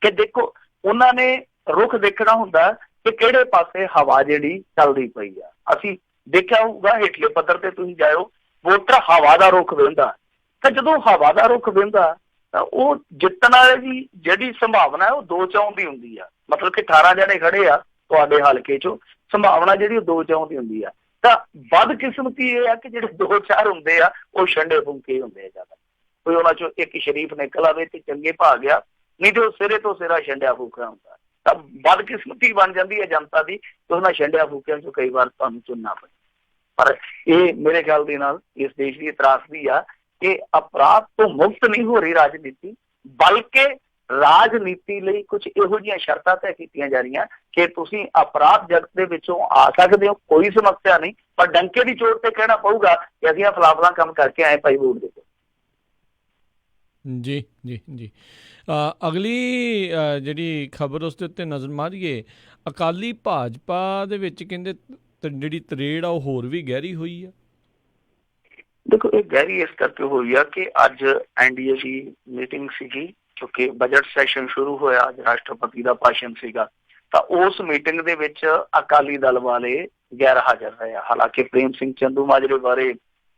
ਕਿ ਦੇਖੋ ਉਹਨਾਂ ਨੇ ਰੁਖ ਦੇਖਣਾ ਹੁੰਦਾ ਕਿ ਕਿਹੜੇ ਪਾਸੇ ਹਵਾ ਜਿਹੜੀ ਚੱਲਦੀ ਪਈ ਆ। ਅਸੀਂ ਦੇਖਿਆ ਹੋਊਗਾ ਹੇਠਲੇ ਪੱਧਰ ਤੇ ਤੁਸੀਂ ਜਾਇਓ, ਵੋਟਰ ਹਵਾ ਦਾ ਰੁਖ ਵੇਂਦਾ, ਤਾਂ ਜਦੋਂ ਹਵਾ ਦਾ ਰੁਖ ਵੇਂਦਾ ਤਾਂ ਉਹ ਜਿੱਤਣ ਵਾਲੇ ਦੀ ਜਿਹੜੀ ਸੰਭਾਵਨਾ ਹੈ ਉਹ 2/4 ਦੀ ਹੁੰਦੀ ਆ। ਮਤਲਬ ਕਿ 18 ਜਣੇ ਖੜੇ ਆ ਤੁਹਾਡੇ ਹਲਕੇ ਚੋਂ, ਸੰਭਾਵਨਾ ਜਿਹੜੀ ਉਹ 2/4 ਦੀ ਹੁੰਦੀ ਆ। ਤਾਂ ਬਦਕਿਸਮਤੀ ਇਹ ਆ ਕਿ ਜਿਹੜੇ 2-4 ਹੁੰਦੇ ਆ ਉਹ ਛੰਡੇ ਫੁੰਕੇ ਹੁੰਦੇ ਆ ਜ਼ਿਆਦਾ। ਕੋਈ ਉਹਨਾਂ ਚੋਂ ਇੱਕ ਸ਼ਰੀਫ ਨਿਕਲ ਆਵੇ ਤੇ ਚੰਗੇ ਭਾਗ ਆ, ਨਹੀਂ ਤੇ ਉਹ ਸਿਰੇ ਤੋਂ ਸਿਰਾ ਛੰਡਿਆ ਫੂਕਿਆ ਹੁੰਦਾ। ਤਾਂ ਬਦਕਿਸਮਤੀ ਬਣ ਜਾਂਦੀ ਹੈ ਜਨਤਾ ਦੀ ਤੇ ਉਹਨਾਂ ਛੰਡਿਆ ਫੂਕਿਆਂ ਚੋਂ ਕਈ ਵਾਰ ਤੁਹਾਨੂੰ ਚੁਣਨਾ ਪਏ। ਪਰ ਇਹ ਮੇਰੇ ਖਿਆਲ ਦੇ ਨਾਲ ਇਸ ਦੇਸ਼ ਦੀ ਤਰਾਸਦੀ ਆ ਕਿ ਅਪਰਾਧ ਤੋਂ ਮੁਕਤ ਨਹੀਂ ਹੋ ਰਹੀ ਰਾਜਨੀਤੀ, ਬਲਕਿ ਰਾਜਨੀਤੀ ਲਈ ਕੁਝ ਇਹੋ ਜਿਹੀਆਂ ਸ਼ਰਤਾਂ ਤੈਅ ਕੀਤੀਆਂ ਜਾ ਰਹੀਆਂ ਕਿ ਤੁਸੀਂ ਅਪਰਾਧ ਜਗਤ ਦੇ ਵਿੱਚੋਂ ਆ ਸਕਦੇ ਹੋ, ਕੋਈ ਸਮੱਸਿਆ ਨਹੀਂ, ਪਰ ਡੰਕੇ ਦੀ ਚੋਟ ਤੇ ਕਹਿਣਾ ਪਊਗਾ ਕਿ ਅਸੀਂ ਫਲਾਫਲਾ ਕੰਮ ਕਰਕੇ ਆਏ ਭਾਈ ਵੋਟ ਦੇ ਦਿਓ। ਜੀ ਜੀ ਜੀ ਅਗਲੀ ਜਿਹੜੀ ਖਬਰ ਉਸ ਦੇ ਉੱਤੇ ਨਜ਼ਰ ਮਾਰੀਏ, ਅਕਾਲੀ ਭਾਜਪਾ ਦੇ ਵਿੱਚ ਕਹਿੰਦੇ ਜਿਹੜੀ ਤਰੇੜ ਆ ਉਹ ਹੋਰ ਵੀ ਗਹਿਰੀ ਹੋਈ ਆ। ਦੇਖੋ ਇਹ ਗਹਿਰੀ ਇਸ ਕਰਕੇ ਹੋਈ ਆ ਕਿ ਅੱਜ NDA ਦੀ ਮੀਟਿੰਗ ਸੀਗੀ, ਕਿਉਂਕਿ ਬਜਟ ਸੈਸ਼ਨ ਸ਼ੁਰੂ ਹੋਇਆ, ਅੱਜ ਰਾਸ਼ਟਰਪਤੀ ਦਾ ਭਾਸ਼ਣ ਸੀਗਾ। ਤਾਂ ਉਸ ਮੀਟਿੰਗ ਦੇ ਵਿੱਚ ਅਕਾਲੀ ਦਲ ਵਾਲੇ ਗੈਰ ਹਾਜ਼ਰ ਰਹੇ ਆ। ਹਾਲਾਂਕਿ ਪ੍ਰੇਮ ਸਿੰਘ ਚੰਦੂਮਾਜਰੇ ਬਾਰੇ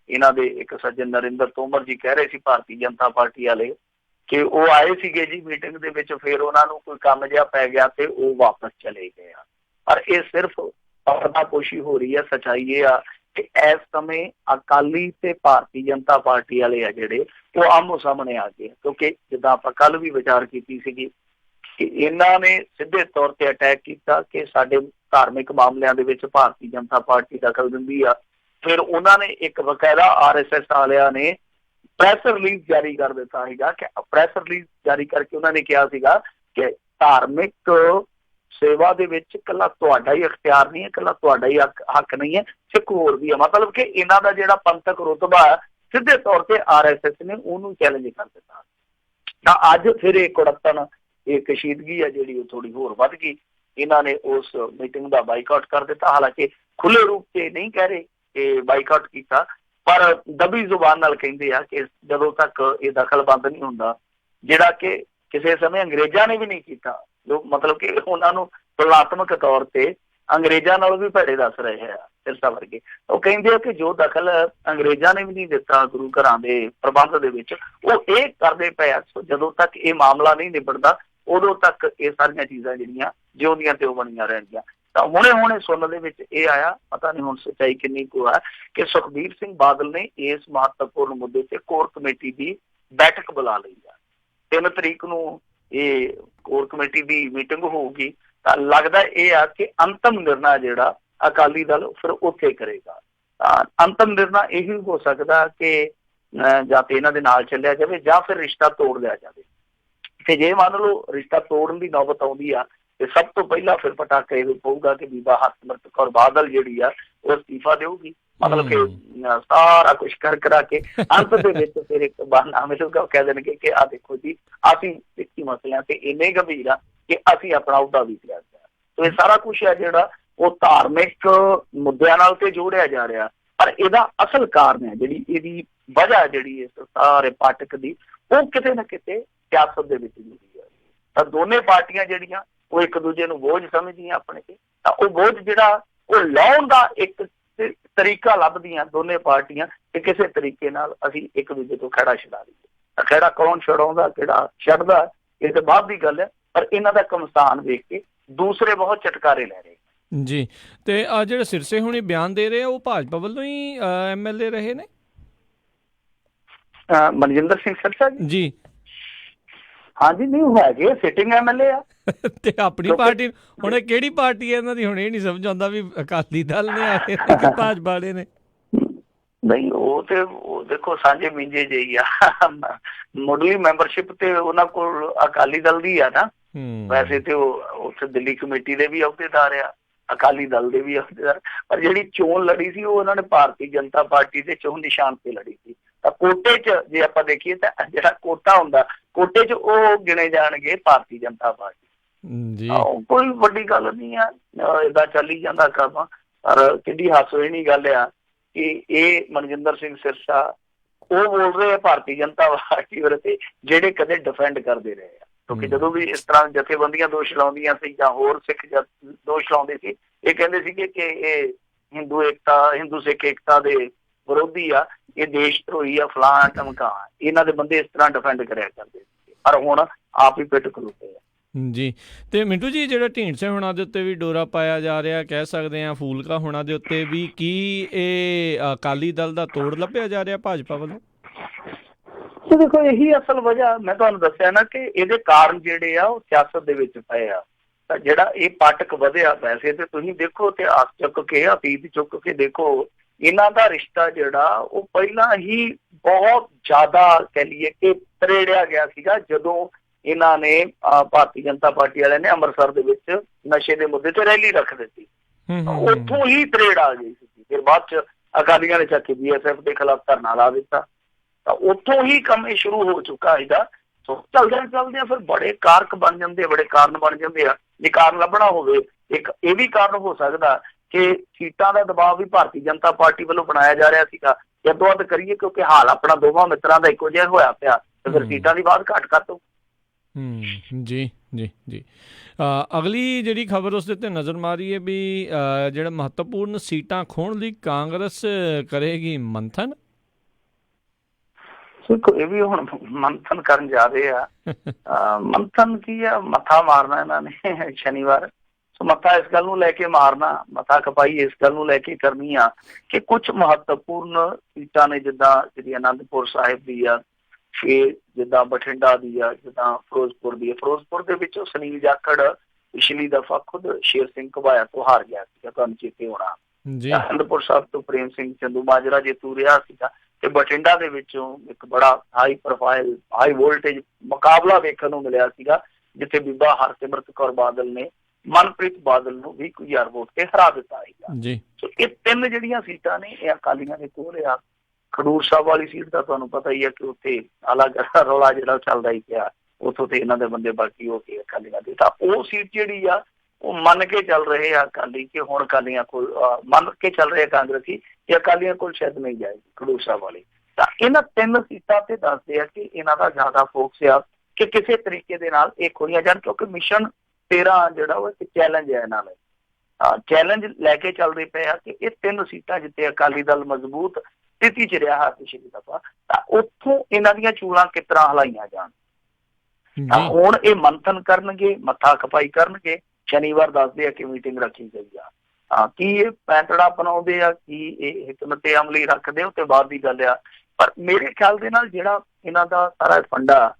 ਇਹਨਾਂ ਦੇ ਇੱਕ ਸੱਜਣ ਨਰਿੰਦਰ ਤੋਮਰ ਜੀ ਕਹਿ ਰਹੇ ਸੀ ਭਾਰਤੀ ਜਨਤਾ ਪਾਰਟੀ ਵਾਲੇ ਕਿ ਉਹ ਆਏ ਸੀਗੇ ਜੀ ਮੀਟਿੰਗ ਦੇ ਵਿੱਚ, ਫਿਰ ਉਹਨਾਂ ਨੂੰ ਕੋਈ ਕੰਮ ਜਿਹਾ ਪੈ ਗਿਆ ਤੇ ਉਹ ਵਾਪਸ ਚਲੇ ਗਏ ਆ। ਪਰ ਇਹ ਸਿਰਫ ਪਰਦਾਪੋਸ਼ੀ ਹੋ ਰਹੀ ਹੈ। ਸੱਚਾਈ ਇਹ ਆ ਕਿ ਇਸ ਸਮੇਂ ਅਕਾਲੀ ਤੇ ਭਾਰਤੀ ਜਨਤਾ ਪਾਰਟੀ ਵਾਲੇ ਆ ਜਿਹੜੇ ਉਹ ਆਮੋ ਸਾਹਮਣੇ ਆ ਗਏ, ਕਿਉਂਕਿ ਜਿੱਦਾਂ ਆਪਾਂ ਕੱਲ ਵੀ ਵਿਚਾਰ ਕੀਤੀ ਸੀਗੀ ਕਿ ਇਹਨਾਂ ਨੇ ਸਿੱਧੇ ਤੌਰ ਤੇ ਅਟੈਕ ਕੀਤਾ ਕਿ ਸਾਡੇ ਧਾਰਮਿਕ ਮਾਮਲਿਆਂ ਦੇ ਵਿੱਚ ਭਾਰਤੀ ਜਨਤਾ ਪਾਰਟੀ ਦਖਲ ਦਿੰਦੀ ਆ। ਫਿਰ ਉਹਨਾਂ ਨੇ ਇੱਕ ਬਕਾਇਦਾ RSS ਵਾਲਿਆਂ ਨੇ ਪ੍ਰੈਸ ਰਿਲੀਜ਼ ਜਾਰੀ ਕਰ ਦਿੱਤਾ ਸੀਗਾ ਕਿ ਪ੍ਰੈਸ ਰਿਲੀਜ਼ ਜਾਰੀ ਕਰਕੇ ਉਹਨਾਂ ਨੇ ਕਿਹਾ ਸੀਗਾ ਕਿ ਧਾਰਮਿਕ ਸੇਵਾ ਦੇ ਵਿੱਚ ਇਕੱਲਾ ਤੁਹਾਡਾ ਹੀ ਅਖਤਿਆਰ ਨਹੀਂ ਹੈ, ਇਕੱਲਾ ਤੁਹਾਡਾ ਹੀ ਹੱਕ ਨਹੀਂ ਹੈ, ਸਿੱਖ ਹੋਰ ਵੀ ਹੈ। ਮਤਲਬ ਕਿ ਇਹਨਾਂ ਦਾ ਜਿਹੜਾ ਪੰਥਕ ਰੁਤਬਾ ਹੈ ਸਿੱਧੇ ਤੌਰ ਤੇ RSS ਨੇ ਉਹਨੂੰ ਚੈਲੰਜ ਕਰ ਦਿੱਤਾ। ਤਾਂ ਅੱਜ ਫਿਰ ਇਹ ਕੁੜੱਤਣ, ਇਹ ਕਸ਼ੀਦਗੀ ਆ ਜਿਹੜੀ ਉਹ ਥੋੜੀ ਹੋਰ ਵੱਧ ਗਈ। ਇਹਨਾਂ ਨੇ ਉਸ ਮੀਟਿੰਗ ਦਾ ਬਾਈਕਾਟ ਕਰ ਦਿੱਤਾ। ਹਾਲਾਂਕਿ ਖੁੱਲੇ ਰੂਪ ਤੇ ਨਹੀਂ ਕਹਿ ਰਹੇ ਕਿ ਬਾਈਕਾਟ ਕੀਤਾ, ਪਰ ਦਬੀ ਜ਼ੁਬਾਨ ਨਾਲ ਕਹਿੰਦੇ ਆ ਕਿ ਜਦੋਂ ਤੱਕ ਇਹ ਦਖਲ ਬੰਦ ਨਹੀਂ ਹੁੰਦਾ, ਜਿਹੜਾ ਕਿ ਕਿਸੇ ਸਮੇਂ ਅੰਗਰੇਜ਼ਾਂ ਨੇ ਵੀ ਨਹੀਂ ਕੀਤਾ। ਲੋਕ ਮਤਲਬ ਕਿ ਉਹਨਾਂ ਨੂੰ ਤੁਲਨਾਤਮਕ ਤੌਰ ਤੇ ਅੰਗਰੇਜ਼ਾਂ ਨਾਲੋਂ ਵੀ ਭੈੜੇ ਦੱਸ ਰਹੇ ਆ ਸਿਰਸਾ ਵਰਗੇ। ਉਹ ਕਹਿੰਦੇ ਆ ਕਿ ਜੋ ਦਖਲ ਅੰਗਰੇਜ਼ਾਂ ਨੇ ਵੀ ਨਹੀਂ ਦਿੱਤਾ ਗੁਰੂ ਘਰਾਂ ਦੇ ਪ੍ਰਬੰਧ ਦੇ ਵਿੱਚ, ਉਹ ਇਹ ਕਰਦੇ ਪਏ ਆ। ਜਦੋਂ ਤੱਕ ਇਹ ਮਾਮਲਾ ਨਹੀਂ ਨਿਬੜਦਾ ਉਦੋਂ ਤੱਕ ਇਹ ਸਾਰੀਆਂ ਚੀਜ਼ਾਂ ਜਿਹੜੀਆਂ ਜਿਉਂਦੀਆਂ ਤੇ ਉਹ ਬਣੀਆਂ ਰਹਿਣਗੀਆਂ। ਤਾਂ ਹੁਣੇ ਸੁਣਨ ਦੇ ਵਿੱਚ ਇਹ ਆਇਆ, ਪਤਾ ਨਹੀਂ ਹੁਣ ਸੱਚਾਈ ਕਿੰਨੀ ਕੁ ਆ, ਕਿ ਸੁਖਬੀਰ ਸਿੰਘ ਬਾਦਲ ਨੇ ਇਸ ਮਹੱਤਵਪੂਰਨ ਮੁੱਦੇ ਤੇ ਕੋਰ ਕਮੇਟੀ ਦੀ ਬੈਠਕ ਬੁਲਾ ਲਈ ਆ। 3 ਤਰੀਕ ਨੂੰ ਇਹ ਕੋਰ ਕਮੇਟੀ ਦੀ ਮੀਟਿੰਗ ਹੋਊਗੀ। ਤਾਂ ਲੱਗਦਾ ਇਹ ਆ ਕਿ ਅੰਤਮ ਨਿਰਣਾ ਜਿਹੜਾ ਅਕਾਲੀ ਦਲ ਫਿਰ ਉੱਥੇ ਕਰੇਗਾ। ਅੰਤਮ ਨਿਰਣਾ ਇਹੀ ਹੋ ਸਕਦਾ ਕਿ ਜਾਂ ਤੇ ਇਹਨਾਂ ਦੇ ਨਾਲ ਚੱਲਿਆ ਜਾਵੇ ਜਾਂ ਫਿਰ ਰਿਸ਼ਤਾ ਤੋੜ ਲਿਆ ਜਾਵੇ। ਤੇ ਜੇ ਮੰਨ ਲਓ ਰਿਸ਼ਤਾ ਤੋੜਨ ਦੀ ਨੌਬਤ ਆਉਂਦੀ ਆ ਤੇ ਸਭ ਤੋਂ ਪਹਿਲਾਂ ਫਿਰ ਪਟਾਕਾ ਇਹ ਪਊਗਾ ਕਿ ਬੀਬਾ ਹਰਸਿਮਰਤ ਕੌਰ ਬਾਦਲ ਜਿਹੜੀ ਆ ਉਹ ਅਸਤੀਫਾ ਦੇਊਗੀ। ਮਤਲਬ ਕਿ ਸਾਰਾ ਕੁਛ ਕਰ ਕਰਾ ਕੇ ਅੰਤ ਦੇ ਵਿੱਚ ਫਿਰ ਇੱਕ ਬਹਾਨਾ ਮਿਲੂਗਾ, ਉਹ ਕਹਿ ਦੇਣਗੇ ਕਿ ਆਹ ਦੇਖੋ ਜੀ ਅਸੀਂ ਸਿੱਖੀ ਮਸਲਿਆਂ ਤੇ ਇੰਨੇ ਗੰਭੀਰ ਆ ਕਿ ਅਸੀਂ ਆਪਣਾ ਅਹੁਦਾ ਵੀ ਤਿਆਗ ਲਿਆ। ਸੋ ਇਹ ਸਾਰਾ ਕੁਛ ਹੈ ਜਿਹੜਾ ਉਹ ਧਾਰਮਿਕ ਮੁੱਦਿਆਂ ਨਾਲ ਤੇ ਜੋੜਿਆ ਜਾ ਰਿਹਾ, ਪਰ ਇਹਦਾ ਅਸਲ ਕਾਰਨ ਹੈ ਜਿਹੜੀ ਇਹਦੀ ਵਜ੍ਹਾ ਜਿਹੜੀ ਇਸ ਸਾਰੇ ਪਾਟਕ ਦੀ, ਉਹ ਕਿਤੇ ਨਾ ਕਿਤੇ ਸਿਆਸਤ ਦੇ ਵਿੱਚ ਜੁੜੀ ਹੈ। ਤਾਂ ਦੋਨੇ ਪਾਰਟੀਆਂ ਜਿਹੜੀਆਂ ਉਹ ਇੱਕ ਦੂਜੇ ਨੂੰ ਬੋਝ ਸਮਝਦੀਆਂ ਆਪਣੇ ਤੇ, ਤਾਂ ਉਹ ਬੋਝ ਜਿਹੜਾ ਉਹ ਲਾਉਣ ਦਾ ਇੱਕ ਤਰੀਕਾ ਲੱਭਦੀਆਂ ਦੋਨੇ ਪਾਰਟੀਆਂ ਕਿ ਕਿਸੇ ਤਰੀਕੇ ਨਾਲ ਅਸੀਂ ਇੱਕ ਦੂਜੇ ਤੋਂ ਖਹਿੜਾ ਛਡਾ ਲਈਏ। ਤਾਂ ਖਹਿੜਾ ਕੌਣ ਛਡਾਉਂਦਾ ਕਿਹੜਾ ਛੱਡਦਾ ਇਹ ਤਾਂ ਬਾਅਦ ਦੀ ਗੱਲ ਹੈ, ਪਰ ਇਹਨਾਂ ਦਾ ਕਮਸਾਨ ਵੇਖ ਕੇ ਦੂਸਰੇ ਬਹੁਤ ਚਟਕਾਰੇ ਲੈ ਰਹੇ ਜੀ। ਤੇ ਜਿਹੜੇ ਸਿਰਸੇ ਹੁਣੇ ਬਿਆਨ ਦੇ ਰਹੇ ਉਹ ਭਾਜਪਾ ਵੱਲੋਂ ਹੀ MLA ਰਹੇ ਨੇ, ਮਨਜਿੰਦਰ ਸਿੰਘ ਸਿਰਸਾ ਜੀ। ਹਾਂਜੀ, ਨਹੀਂ ਉਹ ਹੈਗੇ ਸਿਟਿੰਗ MLA ਆ। ਤੇ ਆਪਣੀ ਪਾਰਟੀ ਹੁਣ ਕਿਹੜੀ ਪਾਰਟੀ ਹੈ ਇਹਨਾਂ ਦੀ, ਹੁਣ ਇਹ ਨਹੀਂ ਸਮਝ ਆਉਂਦਾ ਵੀ ਅਕਾਲੀ ਦਲ ਨੇ ਆ ਕੇ ਕਿ ਭਾਜਪਾ ਵਾਲੇ ਨੇ। ਨਹੀਂ ਉਹ ਤੇ ਉਹ ਦੇਖੋ ਸਾਂਝੇ ਮਿੰਜੇ ਜਿਹੀ ਆ, ਮੁੱਢਲੀ ਮੈਂਬਰਸ਼ਿਪ ਤੇ ਉਹਨਾਂ ਕੋਲ ਅਕਾਲੀ ਦਲ ਦੀ ਆ ਨਾ। ਵੈਸੇ ਤੇ ਉਹ ਉੱਥੇ ਦਿੱਲੀ ਕਮੇਟੀ ਦੇ ਵੀ ਅਹੁਦੇਦਾਰ ਆ, ਅਕਾਲੀ ਦਲ ਦੇ ਵੀ ਅਹੁਦੇਦਾਰ, ਪਰ ਜਿਹੜੀ ਚੋਣ ਲੜੀ ਸੀ ਉਹ ਉਹਨਾਂ ਨੇ ਭਾਰਤੀ ਜਨਤਾ ਪਾਰਟੀ ਦੇ ਚੋਣ ਨਿਸ਼ਾਨ ਤੇ ਲੜੀ ਸੀ। ਤਾਂ ਕੋਟੇ 'ਚ ਜੇ ਆਪਾਂ ਦੇਖੀਏ ਤਾਂ ਜਿਹੜਾ ਕੋਟਾ ਹੁੰਦਾ ਕੋਟੇ 'ਚ ਉਹ ਗਿਣੇ ਜਾਣਗੇ ਭਾਰਤੀ ਜਨਤਾ ਪਾਰਟੀ। ਜੀ ਕੋਈ ਵੱਡੀ ਗੱਲ ਨਹੀਂ ਆ, ਏਦਾਂ ਚੱਲੀ ਜਾਂਦਾ ਕੰਮ। ਪਰ ਕਿੰਨੀ ਹਾਸੋਹੀਣੀ ਗੱਲ ਆ ਕਿ ਇਹ ਮਨਜਿੰਦਰ ਸਿੰਘ ਸਿਰਸਾ ਉਹ ਬੋਲ ਰਹੇ ਆ ਭਾਰਤੀ ਜਨਤਾ ਪਾਰਟੀ ਵਾਲੇ ਜਿਹੜੇ ਕਦੇ ਡਿਫੈਂਡ ਕਰਦੇ ਰਹੇ ਆ। ਕਿਉਂਕਿ ਜਦੋਂ ਵੀ ਇਸ ਤਰ੍ਹਾਂ ਜਥੇਬੰਦੀਆਂ ਦੋਸ਼ ਲਾਉਂਦੀਆਂ ਸੀ ਜਾਂ ਹੋਰ ਸਿੱਖ ਦੋਸ਼ ਲਾਉਂਦੇ ਸੀ, ਇਹ ਕਹਿੰਦੇ ਸੀਗੇ ਕਿ ਇਹ ਹਿੰਦੂ ਸਿੱਖ ਏਕਤਾ ਦੇ ਵਿਰੋਧੀ ਆ, ਇਹ ਦੇਸ਼ ਧਰੋਹੀ ਆ, ਫਲਾਂ ਟਮਕਾ। ਇਹਨਾਂ ਦੇ ਬੰਦੇ ਇਸ ਤਰ੍ਹਾਂ ਡਿਫੈਂਡ ਕਰਿਆ ਕਰਦੇ ਸੀ, ਪਰ ਹੁਣ ਆਪ ਹੀ ਪਿੱਟ ਖਲੋਤੇ ਆ। ਜੀ ਤੇ ਮਿੰਟੂ ਜੀ, ਜਿਹੜਾ ਢੀਂਡਸੇ ਹੋਣਾ ਦੇ ਉੱਤੇ ਵੀ ਡੋਰਾ ਪਾਇਆ ਜਾ ਰਿਹਾ, ਕਹਿ ਸਕਦੇ ਹਾਂ ਫੂਲਕਾ ਹੋਣਾ ਦੇ ਉੱਤੇ ਵੀ, ਕੀ ਇਹ ਅਕਾਲੀ ਦਲ ਦਾ ਤੋੜ ਲੱਭਿਆ ਜਾ ਰਿਹਾ ਭਾਜਪਾ ਵੱਲੋਂ? ਦੇਖੋ, ਇਹੀ ਅਸਲ ਵਜ੍ਹਾ ਮੈਂ ਤੁਹਾਨੂੰ ਦੱਸਿਆ ਨਾ ਕਿ ਇਹਦੇ ਕਾਰਨ ਜਿਹੜੇ ਆ ਉਹ ਸਿਆਸਤ ਦੇ ਵਿੱਚ ਪਏ ਆ। ਤਾਂ ਜਿਹੜਾ ਇਹ ਪਾਟਕ ਵਧਿਆ ਵੈਸੇ ਤੇ ਤੁਸੀਂ ਦੇਖੋ ਇਤਿਹਾਸ ਚੁੱਕ ਕੇ, ਅਤੀਤ ਚੁੱਕ ਕੇ ਦੇਖੋ, ਇਹਨਾਂ ਦਾ ਰਿਸ਼ਤਾ ਜਿਹੜਾ ਉਹ ਪਹਿਲਾਂ ਹੀ ਬਹੁਤ ਜ਼ਿਆਦਾ ਕਹਿ ਲਈਏ ਕਿ ਤਰੇੜਿਆ ਗਿਆ ਸੀਗਾ। ਜਦੋਂ ਇਹਨਾਂ ਨੇ ਭਾਰਤੀ ਜਨਤਾ ਪਾਰਟੀ ਵਾਲਿਆਂ ਨੇ ਅੰਮ੍ਰਿਤਸਰ ਦੇ ਵਿੱਚ ਨਸ਼ੇ ਦੇ ਮੁੱਦੇ ਤੇ ਰੈਲੀ ਰੱਖ ਦਿੱਤੀ, ਉੱਥੋਂ ਹੀ ਤਰੇੜ ਆ ਗਈ ਸੀ। ਫਿਰ ਬਾਅਦ ਚ ਅਕਾਲੀਆਂ ਨੇ ਚੱਕ ਕੇ BSF ਦੇ ਖਿਲਾਫ ਧਰਨਾ ਲਾ ਦਿੱਤਾ, ਤਾਂ ਉੱਥੋਂ ਹੀ ਕੰਮ ਇਹ ਸ਼ੁਰੂ ਹੋ ਚੁੱਕਾ ਇਹਦਾ। ਚਲਦਿਆਂ ਫਿਰ ਬੜੇ ਕਾਰਕ ਬਣ ਜਾਂਦੇ, ਬੜੇ ਕਾਰਨ ਬਣ ਜਾਂਦੇ ਆ। ਜੇ ਕਾਰਨ ਲੱਭਣਾ ਹੋਵੇ, ਇੱਕ ਇਹ ਵੀ ਕਾਰਨ ਹੋ ਸਕਦਾ ਕਿ ਸੀਟਾਂ ਦਾ ਦਬਾਅ ਵੀ ਭਾਰਤੀ ਜਨਤਾ ਪਾਰਟੀ ਵੱਲੋਂ ਬਣਾਇਆ ਜਾ ਰਿਹਾ ਸੀਗਾ। ਜਦੋਂ ਅੱਧ ਕਰੀਏ ਕਿਉਂਕਿ ਹਾਲ ਆਪਣਾ ਦੋਵਾਂ ਮਿੱਤਰਾਂ ਦਾ ਇੱਕੋ ਜਿਹਾ ਹੋਇਆ ਪਿਆ, ਤੇ ਫਿਰ ਸੀਟਾਂ ਦੀ ਬਾਤ ਘੱਟ ਕਰ ਦੋ। ਜੀ ਜੀ ਜੀ ਅਗਲੀ ਜਿਹੜੀ ਖਬਰ ਉਸ ਦੇ ਉੱਤੇ ਨਜ਼ਰ ਮਾਰੀਏ ਵੀ ਜਿਹੜਾ ਮਹੱਤਵਪੂਰਨ ਸੀਟਾਂ ਖੋਹਣ ਲਈ ਕਾਂਗਰਸ ਕਰੇਗੀ ਮੰਥਨ। ਇਹ ਵੀ ਹੁਣ ਮੰਥਨ ਕਰਨ ਜਾ ਰਹੇ ਆ। ਮੰਥਨ ਕੀ ਆ? ਮੱਥਾ ਮਾਰਨਾ ਇਹਨਾਂ ਨੇ ਸ਼ਨੀਵਾਰ। ਸੋ ਮੱਥਾ ਇਸ ਗੱਲ ਨੂੰ ਲੈ ਕੇ ਮਾਰਨਾ, ਮੱਥਾ ਖਪਾਈ ਇਸ ਗੱਲ ਨੂੰ ਲੈ ਕੇ ਕਰਨੀ ਆ ਕਿ ਕੁਛ ਮਹੱਤਵਪੂਰਨ ਸੀਟਾਂ ਨੇ, ਜਿੱਦਾਂ ਜਿਹੜੀ ਅਨੰਦਪੁਰ ਸਾਹਿਬ ਦੀ ਆ, ਫਿਰ ਜਿੱਦਾਂ ਬਠਿੰਡਾ ਦੀ ਆ, ਜਿੱਦਾਂ ਫਿਰੋਜ਼ਪੁਰ ਦੀ ਆ। ਫਿਰੋਜ਼ਪੁਰ ਦੇ ਵਿੱਚ ਸੁਨੀਲ ਜਾਖੜ ਪਿਛਲੀ ਦਫਾ ਖੁਦ ਸ਼ੇਰ ਸਿੰਘ ਘੁਬਾਇਆ ਤੋਂ ਹਾਰ ਗਿਆ ਸੀਗਾ, ਤੁਹਾਨੂੰ ਚੇਤੇ ਹੋਣਾ। ਅਨੰਦਪੁਰ ਸਾਹਿਬ ਤੋਂ ਪ੍ਰੇਮ ਸਿੰਘ ਚੰਦੂ ਮਾਜਰਾ ਜੇਤੂ ਰਿਹਾ ਸੀਗਾ, ਤੇ ਬਠਿੰਡਾ ਦੇ ਵਿੱਚੋਂ ਇੱਕ ਬੜਾ ਹਾਈ ਪ੍ਰੋਫਾਈਲ, ਹਾਈ ਵੋਲਟੇਜ ਮੁਕਾਬਲਾ ਵੇਖਣ ਨੂੰ ਮਿਲਿਆ ਸੀਗਾ, ਜਿੱਥੇ ਬੀਬਾ ਹਰਸਿਮਰਤ ਕੌਰ ਬਾਦਲ ਨੇ ਮਨਪ੍ਰੀਤ ਬਾਦਲ ਨੂੰ 20,000 ਵੋਟ ਤੇ ਹਰਾ ਦਿੱਤਾ ਸੀਗਾ। ਸੋ ਇਹ ਤਿੰਨ ਜਿਹੜੀਆਂ ਸੀਟਾਂ ਨੇ ਇਹ ਅਕਾਲੀਆਂ ਦੇ ਕੋਲ ਆ। ਖਡੂਰ ਸਾਹਿਬ ਵਾਲੀ ਸੀਟ ਦਾ ਤੁਹਾਨੂੰ ਪਤਾ ਹੀ ਆ ਕਿ ਉੱਥੇ ਅਲੱਗ ਰੌਲਾ ਜਿਹੜਾ ਚੱਲਦਾ ਹੀ ਪਿਆ, ਉੱਥੋਂ ਤੇ ਇਹਨਾਂ ਦੇ ਬੰਦੇ ਬਾਕੀ ਹੋ ਕੇ ਅਕਾਲੀਆਂ ਦੇ। ਤਾਂ ਉਹ ਸੀਟ ਜਿਹੜੀ ਆ ਉਹ ਮੰਨ ਕੇ ਚੱਲ ਰਹੇ ਆ ਅਕਾਲੀ ਕਿ ਹੁਣ ਅਕਾਲੀਆਂ ਕੋਲ, ਮੰਨ ਕੇ ਚੱਲ ਰਹੇ ਕਾਂਗਰਸੀ ਕਿ ਅਕਾਲੀਆਂ ਕੋਲ ਸ਼ਾਇਦ ਨਹੀਂ ਜਾਏਗੀ ਖਡੂਰ ਸਾਹਿਬ ਵਾਲੀ। ਤਾਂ ਇਹਨਾਂ ਤਿੰਨ ਸੀਟਾਂ ਤੇ ਦੱਸਦੇ ਆ ਕਿ ਇਹਨਾਂ ਦਾ ਜ਼ਿਆਦਾ ਫੋਕਸ ਆ ਕਿ ਕਿਸੇ ਤਰੀਕੇ ਦੇ ਨਾਲ ਇਹ ਖੋਲੀਆਂ ਜਾਣ, ਕਿਉਂਕਿ ਮਿਸ਼ਨ 13 ਜਿਹੜਾ ਉਹ ਇੱਕ ਚੈਲੰਜ ਹੈ ਇਹਨਾਂ ਲਈ। ਚੈਲੰਜ ਲੈ ਕੇ ਚੱਲਦੇ ਪਏ ਆ ਕਿ ਇਹ ਤਿੰਨ ਸੀਟਾਂ ਜਿੱਤੇ ਅਕਾਲੀ ਦਲ ਮਜ਼ਬੂਤ ਸਥਿਤੀ 'ਚ ਰਿਹਾ ਪਿਛਲੀ ਦਫਾ, ਤਾਂ ਉੱਥੋਂ ਇਹਨਾਂ ਦੀਆਂ ਚੂੜਾਂ ਕਿਸ ਤਰ੍ਹਾਂ ਹਲਾਈਆਂ ਜਾਣ। ਤਾਂ ਹੁਣ ਇਹ ਮੰਥਨ ਕਰਨਗੇ, ਮੱਥਾ ਖਪਾਈ ਕਰਨਗੇ। ਸ਼ਨੀਵਾਰ ਦੱਸਦੇ ਆ ਕਿ ਮੀਟਿੰਗ ਰੱਖੀ ਗਈ ਆ। ਕੀ ਇਹ ਪੈਂਤੜਾ ਅਪਣਾਉਂਦੇ ਆ, ਕੀ ਇਹ ਹਿਕਮਤੇ ਅਮਲੀ ਰੱਖਦੇ, ਉਹ ਤੇ ਬਾਅਦ ਦੀ ਗੱਲ ਆ। ਪਰ ਮੇਰੇ ਖਿਆਲ ਦੇ ਨਾਲ ਜਿਹੜਾ ਇਹਨਾਂ ਦਾ ਸਾਰਾ ਫੰਡਾ,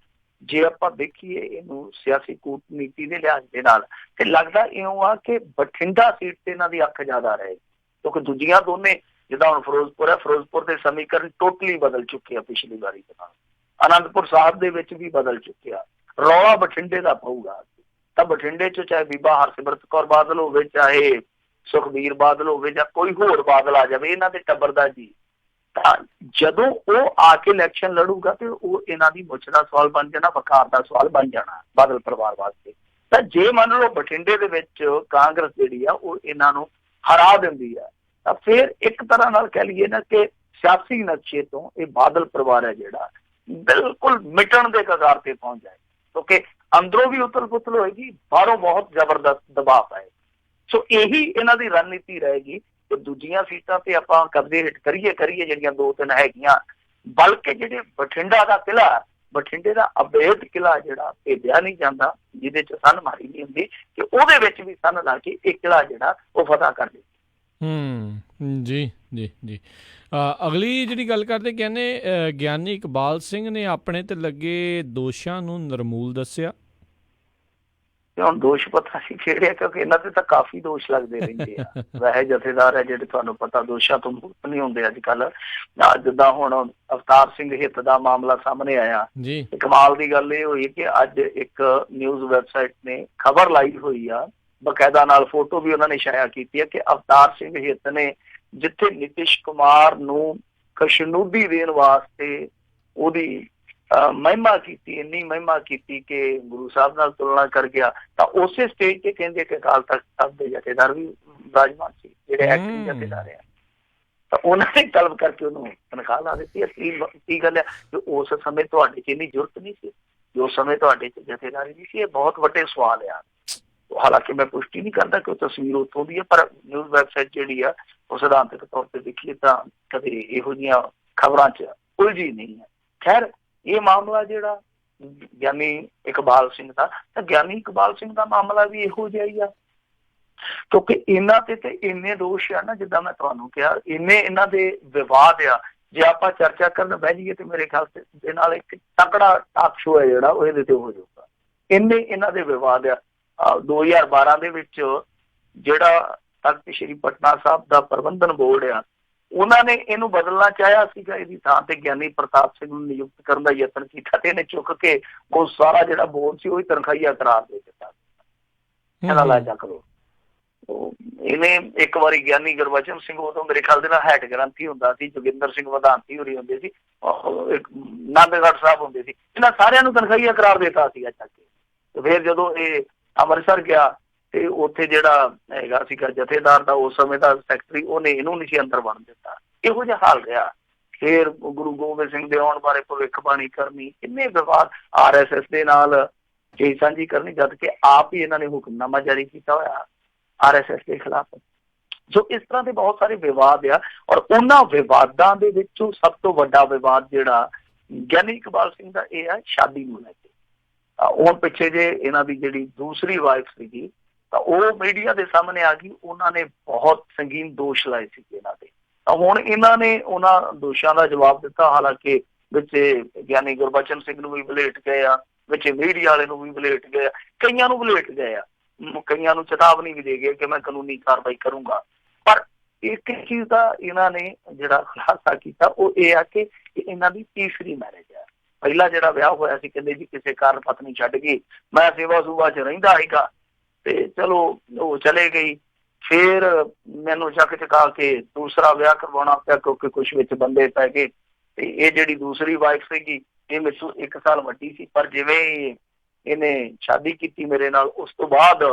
ਜੇ ਆਪਾਂ ਦੇਖੀਏ ਇਹਨੂੰ ਸਿਆਸੀ ਕੂਟਨੀਤੀ ਦੇ ਲਿਹਾਜ਼ ਦੇ ਨਾਲ, ਤੇ ਲੱਗਦਾ ਇਉਂ ਆ ਕਿ ਬਠਿੰਡਾ ਸੀਟ ਤੇ ਇਹਨਾਂ ਦੀ ਅੱਖ ਜ਼ਿਆਦਾ ਰਹੇ, ਕਿਉਂਕਿ ਦੂਜੀਆਂ ਦੋਨੇ ਜਿੱਦਾਂ ਹੁਣ ਫਿਰੋਜ਼ਪੁਰ ਹੈ, ਫਿਰੋਜ਼ਪੁਰ ਦੇ ਸਮੀਕਰਨ ਟੋਟਲੀ ਬਦਲ ਚੁੱਕੇ ਆ ਪਿਛਲੀ ਵਾਰੀ ਦੇ ਨਾਲ। ਅਨੰਦਪੁਰ ਸਾਹਿਬ ਦੇ ਵਿੱਚ ਵੀ ਬਦਲ ਚੁੱਕਿਆ। ਰੌਲਾ ਬਠਿੰਡੇ ਦਾ ਪਊਗਾ। ਤਾਂ ਬਠਿੰਡੇ 'ਚ ਚਾਹੇ ਬੀਬਾ ਹਰਸਿਮਰਤ ਕੌਰ ਬਾਦਲ ਹੋਵੇ, ਚਾਹੇ ਸੁਖਬੀਰ ਬਾਦਲ ਹੋਵੇ, ਜਾਂ ਕੋਈ ਹੋਰ ਬਾਦਲ ਆ ਜਾਵੇ ਇਹਨਾਂ ਦੇ ਟੱਬਰ ਦਾ ਜੀ, ਤਾਂ ਜਦੋਂ ਉਹ ਆ ਕੇ ਇਲੈਕਸ਼ਨ ਲੜੂਗਾ ਤੇ ਉਹ ਇਹਨਾਂ ਦੀ ਮੁੱਛ ਦਾ ਸਵਾਲ ਬਣ ਜਾਣਾ, ਵਕਾਰ ਦਾ ਸਵਾਲ ਬਣ ਜਾਣਾ ਬਾਦਲ ਪਰਿਵਾਰ ਵਾਸਤੇ। ਤਾਂ ਜੇ ਮੰਨ ਲਓ ਬਠਿੰਡੇ ਦੇ ਵਿੱਚ ਕਾਂਗਰਸ ਜਿਹੜੀ ਆ ਉਹ ਇਹਨਾਂ ਨੂੰ ਹਰਾ ਦਿੰਦੀ ਆ, ਤਾਂ ਫਿਰ ਇੱਕ ਤਰ੍ਹਾਂ ਨਾਲ ਕਹਿ ਲਈਏ ਨਾ ਕਿ ਸਿਆਸੀ ਨਕਸ਼ੇ ਤੋਂ ਇਹ ਬਾਦਲ ਪਰਿਵਾਰ ਹੈ ਜਿਹੜਾ ਬਿਲਕੁਲ ਮਿਟਣ ਦੇ ਕਗਾਰ ਤੇ ਪਹੁੰਚ ਜਾਏ, ਕਿਉਂਕਿ ਅੰਦਰੋਂ ਵੀ ਉਤਲ ਪੁਤਲ ਹੋਏਗੀ, ਬਾਹਰੋਂ ਬਹੁਤ ਜ਼ਬਰਦਸਤ ਦਬਾਅ ਪਾਏ। ਸੋ ਇਹੀ ਇਹਨਾਂ ਦੀ ਰਣਨੀਤੀ ਰਹੇਗੀ ਕਿ ਦੂਜੀਆਂ ਸੀਟਾਂ ਤੇ ਆਪਾਂ ਕਬਜ਼ੇ ਹਿੱਟ ਕਰੀਏ ਜਿਹੜੀਆਂ 2-3 ਹੈਗੀਆਂ, ਬਲਕਿ ਜਿਹੜੇ ਬਠਿੰਡਾ ਦਾ ਕਿਲ੍ਹਾ, ਬਠਿੰਡੇ ਦਾ ਅਬੇਦ ਕਿਲ੍ਹਾ ਜਿਹੜਾ ਭੇਜਿਆ ਨਹੀਂ ਜਾਂਦਾ, ਜਿਹਦੇ 'ਚ ਸੰਨ ਮਾਰੀ ਨਹੀਂ ਹੁੰਦੀ, ਕਿ ਉਹਦੇ ਵਿੱਚ ਵੀ ਸੰਨ ਲਾ ਕੇ ਇਹ ਕਿਲ੍ਹਾ ਜਿਹੜਾ ਉਹ ਫਤਿਹ ਕਰ ਦੇ। ਜੀ ਜੀ ਜੀ ਅਗਲੀ ਜਿਹੜੀ ਗੱਲ ਕਰਦੇ, ਕਹਿੰਦੇ ਗਿਆਨੀ ਇਕਬਾਲ ਸਿੰਘ ਨੇ ਆਪਣੇ ਤੇ ਲੱਗੇ ਦੋਸ਼ਾਂ ਨੂੰ ਨਿਰਮੂਲ ਦੱਸਿਆ। ਹੁਣ ਦੋਸ਼ ਪਤਾ ਸੀ ਕਿਹੜੇ ਆ, ਕਿਉਂਕਿ ਇਹਨਾਂ ਤੇ ਤਾਂ ਕਾਫੀ ਦੋਸ਼ ਲੱਗਦੇ ਰਹਿੰਦੇ ਆ। ਵੈਸੇ ਜਥੇਦਾਰ ਹੈ ਜਿਹੜੇ ਤੁਹਾਨੂੰ ਪਤਾ ਦੋਸ਼ਾਂ ਤੋਂ ਮੁਕਤ ਨਹੀਂ ਹੁੰਦੇ ਅੱਜ ਕੱਲ। ਜਿੱਦਾਂ ਹੁਣ ਅਵਤਾਰ ਸਿੰਘ ਹਿੱਤ ਦਾ ਮਾਮਲਾ ਸਾਹਮਣੇ ਆਇਆ, ਕਮਾਲ ਦੀ ਗੱਲ ਇਹ ਹੋਈ ਕਿ ਅੱਜ ਇੱਕ ਨਿਊਜ਼ ਵੈਬਸਾਈਟ ਨੇ ਖਬਰ ਲਾਈ ਹੋਈ ਆ, ਬਕਾਇਦਾ ਨਾਲ ਫੋਟੋ ਵੀ ਉਹਨਾਂ ਨੇ ਸ਼ਾਇਆ ਕੀਤੀ ਹੈ, ਕਿ ਅਵਤਾਰ ਸਿੰਘ ਹਿੱਤ ਨੇ ਜਿੱਥੇ ਨਿਤਿਸ਼ ਕੁਮਾਰ ਨੂੰ ਖਸ਼ਨੂਦੀ ਦੇਣ ਵਾਸਤੇ ਉਹਦੀ ਮਹਿਮਾ ਕੀਤੀ, ਇੰਨੀ ਮਹਿਮਾ ਕੀਤੀ ਕਿ ਗੁਰੂ ਸਾਹਿਬ ਨਾਲ ਤੁਲਨਾ ਕਰ ਗਿਆ। ਤਾਂ ਉਸੇ ਸਟੇਜ ਤੇ ਕਹਿੰਦੇ ਕਿ ਅਕਾਲ ਤਖ਼ਤ ਸਾਹਿਬ ਦੇ ਜਥੇਦਾਰ ਵੀ ਵਿਰਾਜਮਾਨ ਸੀ, ਜਿਹੜੇ ਐਕਟਿੰਗ ਜਥੇਦਾਰ ਆ। ਤਾਂ ਉਹਨਾਂ ਨੇ ਤਲਬ ਕਰਕੇ ਉਹਨੂੰ ਤਨਖਾਹ ਲਾ ਦਿੱਤੀ। ਕੀ ਗੱਲ ਹੈ ਕਿ ਉਸ ਸਮੇਂ ਤੁਹਾਡੇ 'ਚ ਇੰਨੀ ਜ਼ਰੂਰਤ ਨਹੀਂ ਸੀ, ਜੋ ਸਮੇਂ ਤੁਹਾਡੇ 'ਚ ਜਥੇਦਾਰੀ ਨਹੀਂ ਸੀ। ਇਹ ਬਹੁਤ ਵੱਡੇ ਸਵਾਲ ਆ। ਹਾਲਾਂਕਿ ਮੈਂ ਪੁਸ਼ਟੀ ਨਹੀਂ ਕਰਦਾ ਕਿ ਉਹ ਤਸਵੀਰ ਉੱਥੋਂ ਦੀ ਹੈ, ਪਰ ਨਿਊਜ਼ ਵੈਬਸਾਈਟ ਜਿਹੜੀ ਆ ਉਹ ਸਿਧਾਂਤਕ ਤੌਰ ਤੇ ਦੇਖੀਏ ਤਾਂ ਕਦੇ ਇਹੋ ਜਿਹੀਆਂ ਖਬਰਾਂ 'ਚ ਉਲਝੀ ਨਹੀਂ ਹੈ। ਖੈਰ, ਇਹ ਮਾਮਲਾ ਜਿਹੜਾ ਗਿਆਨੀ ਇਕਬਾਲ ਸਿੰਘ ਦਾ, ਤਾਂ ਗਿਆਨੀ ਇਕਬਾਲ ਸਿੰਘ ਦਾ ਮਾਮਲਾ ਵੀ ਇਹੋ ਜਿਹਾ ਹੀ ਆ, ਕਿਉਂਕਿ ਇਹਨਾਂ ਤੇ ਇੰਨੇ ਦੋਸ਼ ਆ ਨਾ, ਜਿੱਦਾਂ ਮੈਂ ਤੁਹਾਨੂੰ ਕਿਹਾ, ਇੰਨੇ ਇਹਨਾਂ ਦੇ ਵਿਵਾਦ ਆ। ਜੇ ਆਪਾਂ ਚਰਚਾ ਕਰਨ ਬਹਿ ਜਾਈਏ ਤੇ ਮੇਰੇ ਖਿਆਲ ਦੇ ਨਾਲ ਇੱਕ ਤਕੜਾ ਟਾਕ ਸ਼ੋ ਹੈ ਜਿਹੜਾ ਉਹ ਇਹਦੇ ਤੇ ਹੋ ਜਾਊਗਾ। ਇੰਨੇ ਇਹਨਾਂ ਦੇ ਵਿਵਾਦ ਆ। 2012 ਦੇ ਵਿੱਚ ਜਿਹੜਾ ਤਖਤ ਸ੍ਰੀ ਪਟਨਾ ਸਾਹਿਬ ਦਾ ਪ੍ਰਬੰਧਨ ਬੋਰਡ ਆ, ਉਹਨਾਂ ਨੇ ਇਹਨੂੰ ਬਦਲਣਾ ਚਾਹਿਆ ਸੀਗਾ। ਇਹਦੀ ਥਾਂ ਤੇ ਗਿਆਨੀ ਪ੍ਰਤਾਪ ਸਿੰਘ ਨੂੰ ਨਿਯੁਕਤ ਕਰਨ ਦਾ ਯਤਨ ਕੀਤਾ ਤੇ ਇਹਨੇ ਚੁੱਕ ਕੇ ਉਹ ਸਾਰਾ ਜਿਹੜਾ ਬੋਰਡ ਸੀ ਉਹ ਹੀ ਤਨਖਾਹੀਆ ਕਰਾਰ ਦੇ ਦਿੱਤਾ। ਇਹਦਾ ਲਾਜਾ ਕਰੋ। ਇਹਨੇ ਇੱਕ ਵਾਰੀ ਗਿਆਨੀ ਗੁਰਬਚਨ ਸਿੰਘ, ਉਦੋਂ ਮੇਰੇ ਖਿਆਲ ਦੇ ਨਾਲ ਹੈਡ ਗ੍ਰੰਥੀ ਹੁੰਦਾ ਸੀ, ਜੋਗਿੰਦਰ ਸਿੰਘ ਵਧਾਂਤੀ ਹੋਰੀ ਹੁੰਦੇ ਸੀ, ਨੰਦਗੜ੍ਹ ਸਾਹਿਬ ਹੁੰਦੇ ਸੀ, ਇਹਨਾਂ ਸਾਰਿਆਂ ਨੂੰ ਤਨਖਾਹੀਆ ਕਰਾਰ ਦਿੱਤਾ ਸੀਗਾ ਚੱਕ ਕੇ। ਤੇ ਫਿਰ ਜਦੋਂ ਇਹ ਅੰਮ੍ਰਿਤਸਰ ਗਿਆ ਤੇ ਉੱਥੇ ਜਿਹੜਾ ਹੈਗਾ ਸੀਗਾ ਜਥੇਦਾਰ ਦਾ ਉਸ ਸਮੇਂ ਦਾ ਸੈਕਟਰੀ, ਉਹਨੇ ਇਹਨੂੰ ਨਹੀਂ ਸੀ ਅੰਦਰ ਵੜਨ ਦਿੱਤਾ। ਇਹੋ ਜਿਹਾ ਹਾਲ ਰਿਹਾ। ਫਿਰ ਗੁਰੂ ਗੋਬਿੰਦ ਸਿੰਘ ਦੇ ਆਉਣ ਬਾਰੇ ਭਵਿੱਖਬਾਣੀ ਕਰਨੀ, ਕਿੰਨੇ ਵਿਵਾਦ, RSS ਦੇ ਨਾਲ ਚੀਜ਼ ਸਾਂਝੀ ਕਰਨੀ, ਜਦ ਕਿ ਆਪ ਹੀ ਇਹਨਾਂ ਨੇ ਹੁਕਮਨਾਮਾ ਜਾਰੀ ਕੀਤਾ ਹੋਇਆ RSS ਦੇ ਖਿਲਾਫ। ਜੋ ਇਸ ਤਰ੍ਹਾਂ ਦੇ ਬਹੁਤ ਸਾਰੇ ਵਿਵਾਦ ਆ, ਔਰ ਉਹਨਾਂ ਵਿਵਾਦਾਂ ਦੇ ਵਿੱਚੋਂ ਸਭ ਤੋਂ ਵੱਡਾ ਵਿਵਾਦ ਜਿਹੜਾ ਗਿਆਨੀ ਇਕਬਾਲ ਸਿੰਘ ਦਾ ਇਹ ਆ ਸ਼ਾਦੀ ਨੂੰ ਲੈ ਕੇ। ਹੁਣ ਪਿੱਛੇ ਜੇ ਇਹਨਾਂ ਦੀ ਜਿਹੜੀ ਦੂਸਰੀ ਵਾਈਫ ਸੀਗੀ, ਤਾਂ ਉਹ ਮੀਡੀਆ ਦੇ ਸਾਹਮਣੇ ਆ ਗਈ। ਉਹਨਾਂ ਨੇ ਬਹੁਤ ਸੰਗੀਨ ਦੋਸ਼ ਲਾਏ ਸੀਗੇ ਇਹਨਾਂ ਦੇ। ਤਾਂ ਹੁਣ ਇਹਨਾਂ ਨੇ ਉਹਨਾਂ ਦੋਸ਼ਾਂ ਦਾ ਜਵਾਬ ਦਿੱਤਾ। ਹਾਲਾਂਕਿ ਵਿੱਚ ਗਿਆਨੀ ਗੁਰਬਚਨ ਸਿੰਘ ਨੂੰ ਵੀ ਵਲੇਟ ਗਏ ਆ, ਵਿੱਚ ਮੀਡੀਆ ਵਾਲੇ ਨੂੰ ਵੀ ਵਲੇਟ ਗਏ ਆ, ਕਈਆਂ ਨੂੰ ਵਲੇਟ ਗਏ ਆ, ਕਈਆਂ ਨੂੰ ਚੇਤਾਵਨੀ ਵੀ ਦੇ ਗਏ ਕਿ ਮੈਂ ਕਾਨੂੰਨੀ ਕਾਰਵਾਈ ਕਰੂੰਗਾ। ਪਰ ਇੱਕ ਚੀਜ਼ ਦਾ ਇਹਨਾਂ ਨੇ ਜਿਹੜਾ ਖੁਲਾਸਾ ਕੀਤਾ ਉਹ ਇਹ ਆ ਕਿ ਇਹਨਾਂ ਦੀ ਤੀਸਰੀ ਮੈਰਿਜ ਆ। ਪਹਿਲਾ ਜਿਹੜਾ ਵਿਆਹ ਹੋਇਆ ਸੀ, ਕਹਿੰਦੇ ਜੀ ਕਿਸੇ ਕਾਰਨ ਪਤਨੀ ਛੱਡ ਗਈ, ਮੈਂ ਸੇਵਾ ਸੂਬਾ 'ਚ ਰਹਿੰਦਾ ਸੀਗਾ ਤੇ ਚਲੋ ਉਹ ਚਲੇ ਗਈ। ਫਿਰ ਮੈਨੂੰ ਚੱਕ ਚਕਾ ਕੇ ਦੂਸਰਾ ਵਿਆਹ ਕਰਵਾਉਣਾ ਪਿਆ, ਕਿਉਂਕਿ ਕੁਛ ਵਿੱਚ ਬੰਦੇ ਪੈ ਗਏ। ਤੇ ਇਹ ਜਿਹੜੀ ਦੂਸਰੀ ਵਾਈਫ ਸੀਗੀ, ਇਹ ਮੇਰੇ 1 ਸਾਲ ਵੱਡੀ ਸੀ, ਪਰ ਜਿਵੇਂ ਇਹਨੇ ਸ਼ਾਦੀ ਕੀਤੀ ਮੇਰੇ ਨਾਲ, ਉਸ ਤੋਂ ਬਾਅਦ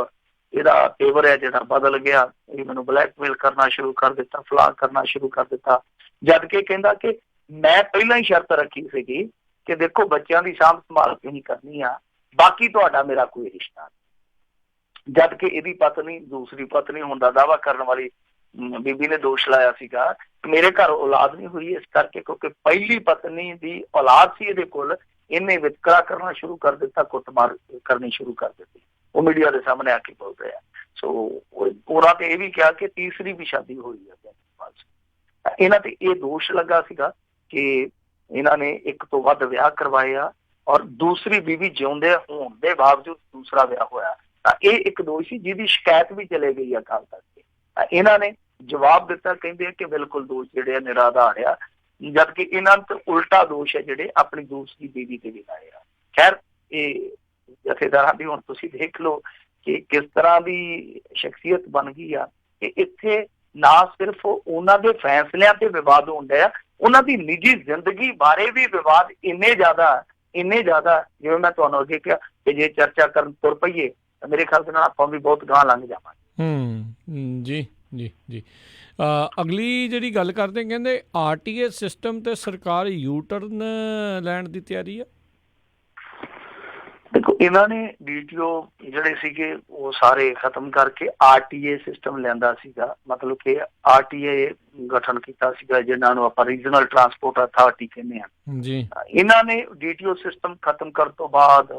ਇਹਦਾ ਤੇਵਰ ਹੈ ਜਿਹੜਾ ਬਦਲ ਗਿਆ। ਇਹ ਮੈਨੂੰ ਬਲੈਕਮੇਲ ਕਰਨਾ ਸ਼ੁਰੂ ਕਰ ਦਿੱਤਾ, ਫਲਾਹ ਕਰਨਾ ਸ਼ੁਰੂ ਕਰ ਦਿੱਤਾ। ਜਦ ਕਿ ਕਹਿੰਦਾ ਕਿ ਮੈਂ ਪਹਿਲਾਂ ਹੀ ਸ਼ਰਤ ਰੱਖੀ ਸੀਗੀ ਕਿ ਦੇਖੋ ਬੱਚਿਆਂ ਦੀ ਸਾਂਭ ਸੰਭਾਲ ਤੁਸੀਂ ਕਰਨੀ ਆ, ਬਾਕੀ ਤੁਹਾਡਾ ਮੇਰਾ ਕੋਈ ਰਿਸ਼ਤਾ ਨਹੀਂ। ਜਦ ਕਿ ਇਹਦੀ ਪਤਨੀ, ਦੂਸਰੀ ਪਤਨੀ ਹੋਣ ਦਾ ਦਾਅਵਾ ਕਰਨ ਵਾਲੀ ਬੀਬੀ ਨੇ ਦੋਸ਼ ਲਾਇਆ ਸੀਗਾ ਮੇਰੇ ਘਰ ਔਲਾਦ ਨਹੀਂ ਹੋਈ ਇਸ ਕਰਕੇ ਕਿਉਂਕਿ ਪਹਿਲੀ ਪਤਨੀ ਦੀ ਔਲਾਦ ਸੀ ਇਹਦੇ ਕੋਲ। ਇਹਨੇ ਵਿਤਕਰਾ ਕਰਨਾ ਸ਼ੁਰੂ ਕਰ ਦਿੱਤਾ, ਕੁੱਟਮਾਰ ਕਰਨੀ ਸ਼ੁਰੂ ਕਰ ਦਿੱਤੀ। ਉਹ ਮੀਡੀਆ ਦੇ ਸਾਹਮਣੇ ਆ ਕੇ ਬੋਲ ਰਿਹਾ। ਸੋ ਉਹਨਾਂ ਤੇ ਇਹ ਵੀ ਕਿਹਾ ਕਿ ਤੀਸਰੀ ਵੀ ਸ਼ਾਦੀ ਹੋਈ ਹੈ। ਇਹਨਾਂ ਤੇ ਇਹ ਦੋਸ਼ ਲੱਗਾ ਸੀਗਾ ਕਿ ਇਹਨਾਂ ਨੇ 1 ਤੋਂ ਵੱਧ ਵਿਆਹ ਕਰਵਾਏ ਆ, ਔਰ ਦੂਸਰੀ ਬੀਵੀ ਜਿਉਂਦੇ ਹੋਣ ਦੇ ਬਾਵਜੂਦ ਦੂਸਰਾ ਵਿਆਹ ਹੋਇਆ। ਤਾਂ ਇਹ ਇੱਕ ਦੋਸ਼ ਸੀ ਜਿਹਦੀ ਸ਼ਿਕਾਇਤ ਵੀ ਚਲੇ ਗਈ ਅਕਾਲ ਤਖ਼ਤ ਤੇ। ਇਹਨਾਂ ਨੇ ਜਵਾਬ ਦਿੱਤਾ, ਕਹਿੰਦੇ ਕਿ ਬਿਲਕੁਲ ਦੋਸ਼ ਜਿਹੜੇ ਆ ਨਿਰਾਧਾਰ ਆ, ਜਦਕਿ ਇਹਨਾਂ ਤੇ ਉਲਟਾ ਦੋਸ਼ ਹੈ ਜਿਹੜੇ ਆਪਣੀ ਦੂਸਰੀ ਬੀਵੀ ਤੇ ਵੀ ਲਾਏ ਆ। ਖੈਰ, ਇਹ ਜਥੇਦਾਰਾਂ ਦੀ ਹੁਣ ਤੁਸੀਂ ਦੇਖ ਲਓ ਕਿ ਕਿਸ ਤਰ੍ਹਾਂ ਦੀ ਸ਼ਖਸੀਅਤ ਬਣ ਗਈ ਆ ਕਿ ਇੱਥੇ ਨਾ ਸਿਰਫ ਉਹਨਾਂ ਦੇ ਫੈਸਲਿਆਂ ਤੇ ਵਿਵਾਦ ਹੋਣ ਡਿਆ, ਉਹਨਾਂ ਦੀ ਨਿੱਜੀ ਜ਼ਿੰਦਗੀ ਬਾਰੇ ਵੀ ਵਿਵਾਦ ਇੰਨੇ ਜ਼ਿਆਦਾ ਜਿਵੇਂ ਮੈਂ ਤੁਹਾਨੂੰ ਅੱਗੇ ਕਿਹਾ ਕਿ ਜੇ ਚਰਚਾ ਕਰਨ ਤੁਰ ਪਈਏ ਤਾਂ ਮੇਰੇ ਖਿਆਲ ਦੇ ਨਾਲ ਆਪਾਂ ਵੀ ਬਹੁਤ ਗਾਂਹ ਲੰਘ ਜਾਵਾਂਗੇ। ਜੀ ਜੀ ਜੀ। ਅਗਲੀ ਜਿਹੜੀ ਗੱਲ ਕਰਦੇ, ਕਹਿੰਦੇ RTA ਸਿਸਟਮ ਤੇ ਸਰਕਾਰ U-turn ਲੈਣ ਦੀ ਤਿਆਰੀ ਆ। ਦੇਖੋ, ਇਹਨਾਂ ਨੇ DTO ਜਿਹੜੇ ਸੀਗੇ ਉਹ ਸਾਰੇ ਖਤਮ ਕਰਕੇ RTA ਸਿਸਟਮ ਲਿਆਂਦਾ ਸੀਗਾ। ਮਤਲਬ ਕਿ RTA ਗਠਨ ਕੀਤਾ ਸੀਗਾ, ਜਿਹਨਾਂ ਨੂੰ ਆਪਾਂ ਰੀਜਨਲ ਟਰਾਂਸਪੋਰਟ ਅਥਾਰਟੀ ਕਹਿੰਦੇ ਆ ਜੀ। ਇਹਨਾਂ ਨੇ DTO ਸਿਸਟਮ ਖਤਮ ਕਰਨ ਤੋਂ ਬਾਅਦ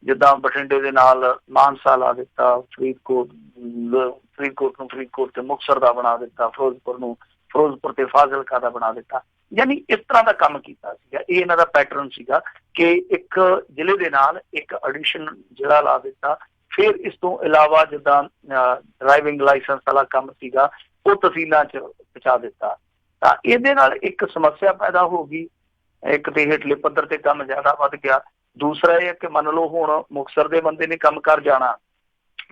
ਜਿੱਦਾਂ ਬਠਿੰਡੇ ਦੇ ਨਾਲ ਮਾਨਸਾ ਲਾ ਦਿੱਤਾ, ਫਰੀਦਕੋਟ ਨੂੰ ਫਰੀਦਕੋਟ ਤੇ ਮੁਕਤਸਰ ਦਾ ਬਣਾ ਦਿੱਤਾ, ਫਿਰੋਜ਼ਪੁਰ ਨੂੰ ਫਿਰੋਜ਼ਪੁਰ ਤੇ ਫਾਜ਼ਿਲਕਾ ਦਾ ਬਣਾ ਦਿੱਤਾ। ਯਾਨੀ ਇਸ ਤਰ੍ਹਾਂ ਦਾ ਕੰਮ ਕੀਤਾ ਸੀਗਾ। ਇਹ ਇਹਨਾਂ ਦਾ ਪੈਟਰਨ ਸੀਗਾ ਕਿ ਇੱਕ ਜ਼ਿਲ੍ਹੇ ਦੇ ਨਾਲ ਇੱਕ ਐਡੀਸ਼ਨ ਜ਼ਿਲ੍ਹਾ ਲਾ ਦਿੱਤਾ। ਫਿਰ ਇਸ ਤੋਂ ਇਲਾਵਾ ਜਿੱਦਾਂ ਡਰਾਈਵਿੰਗ ਲਾਇਸੈਂਸ ਵਾਲਾ ਕੰਮ ਸੀਗਾ ਉਹ ਤਹਿਸੀਲਾਂ 'ਚ ਪਹੁੰਚਾ ਦਿੱਤਾ। ਤਾਂ ਇਹਦੇ ਨਾਲ ਇੱਕ ਸਮੱਸਿਆ ਪੈਦਾ ਹੋ ਗਈ। ਇੱਕ ਤੇ ਹੇਠਲੇ ਪੱਧਰ ਤੇ ਕੰਮ ਜ਼ਿਆਦਾ ਵੱਧ ਗਿਆ। ਦੂਸਰਾ ਇਹ ਕਿ ਮੰਨ ਲਓ ਹੁਣ ਮੁਕਤਸਰ ਦੇ ਬੰਦੇ ਨੇ ਕੰਮ ਕਰ ਜਾਣਾ,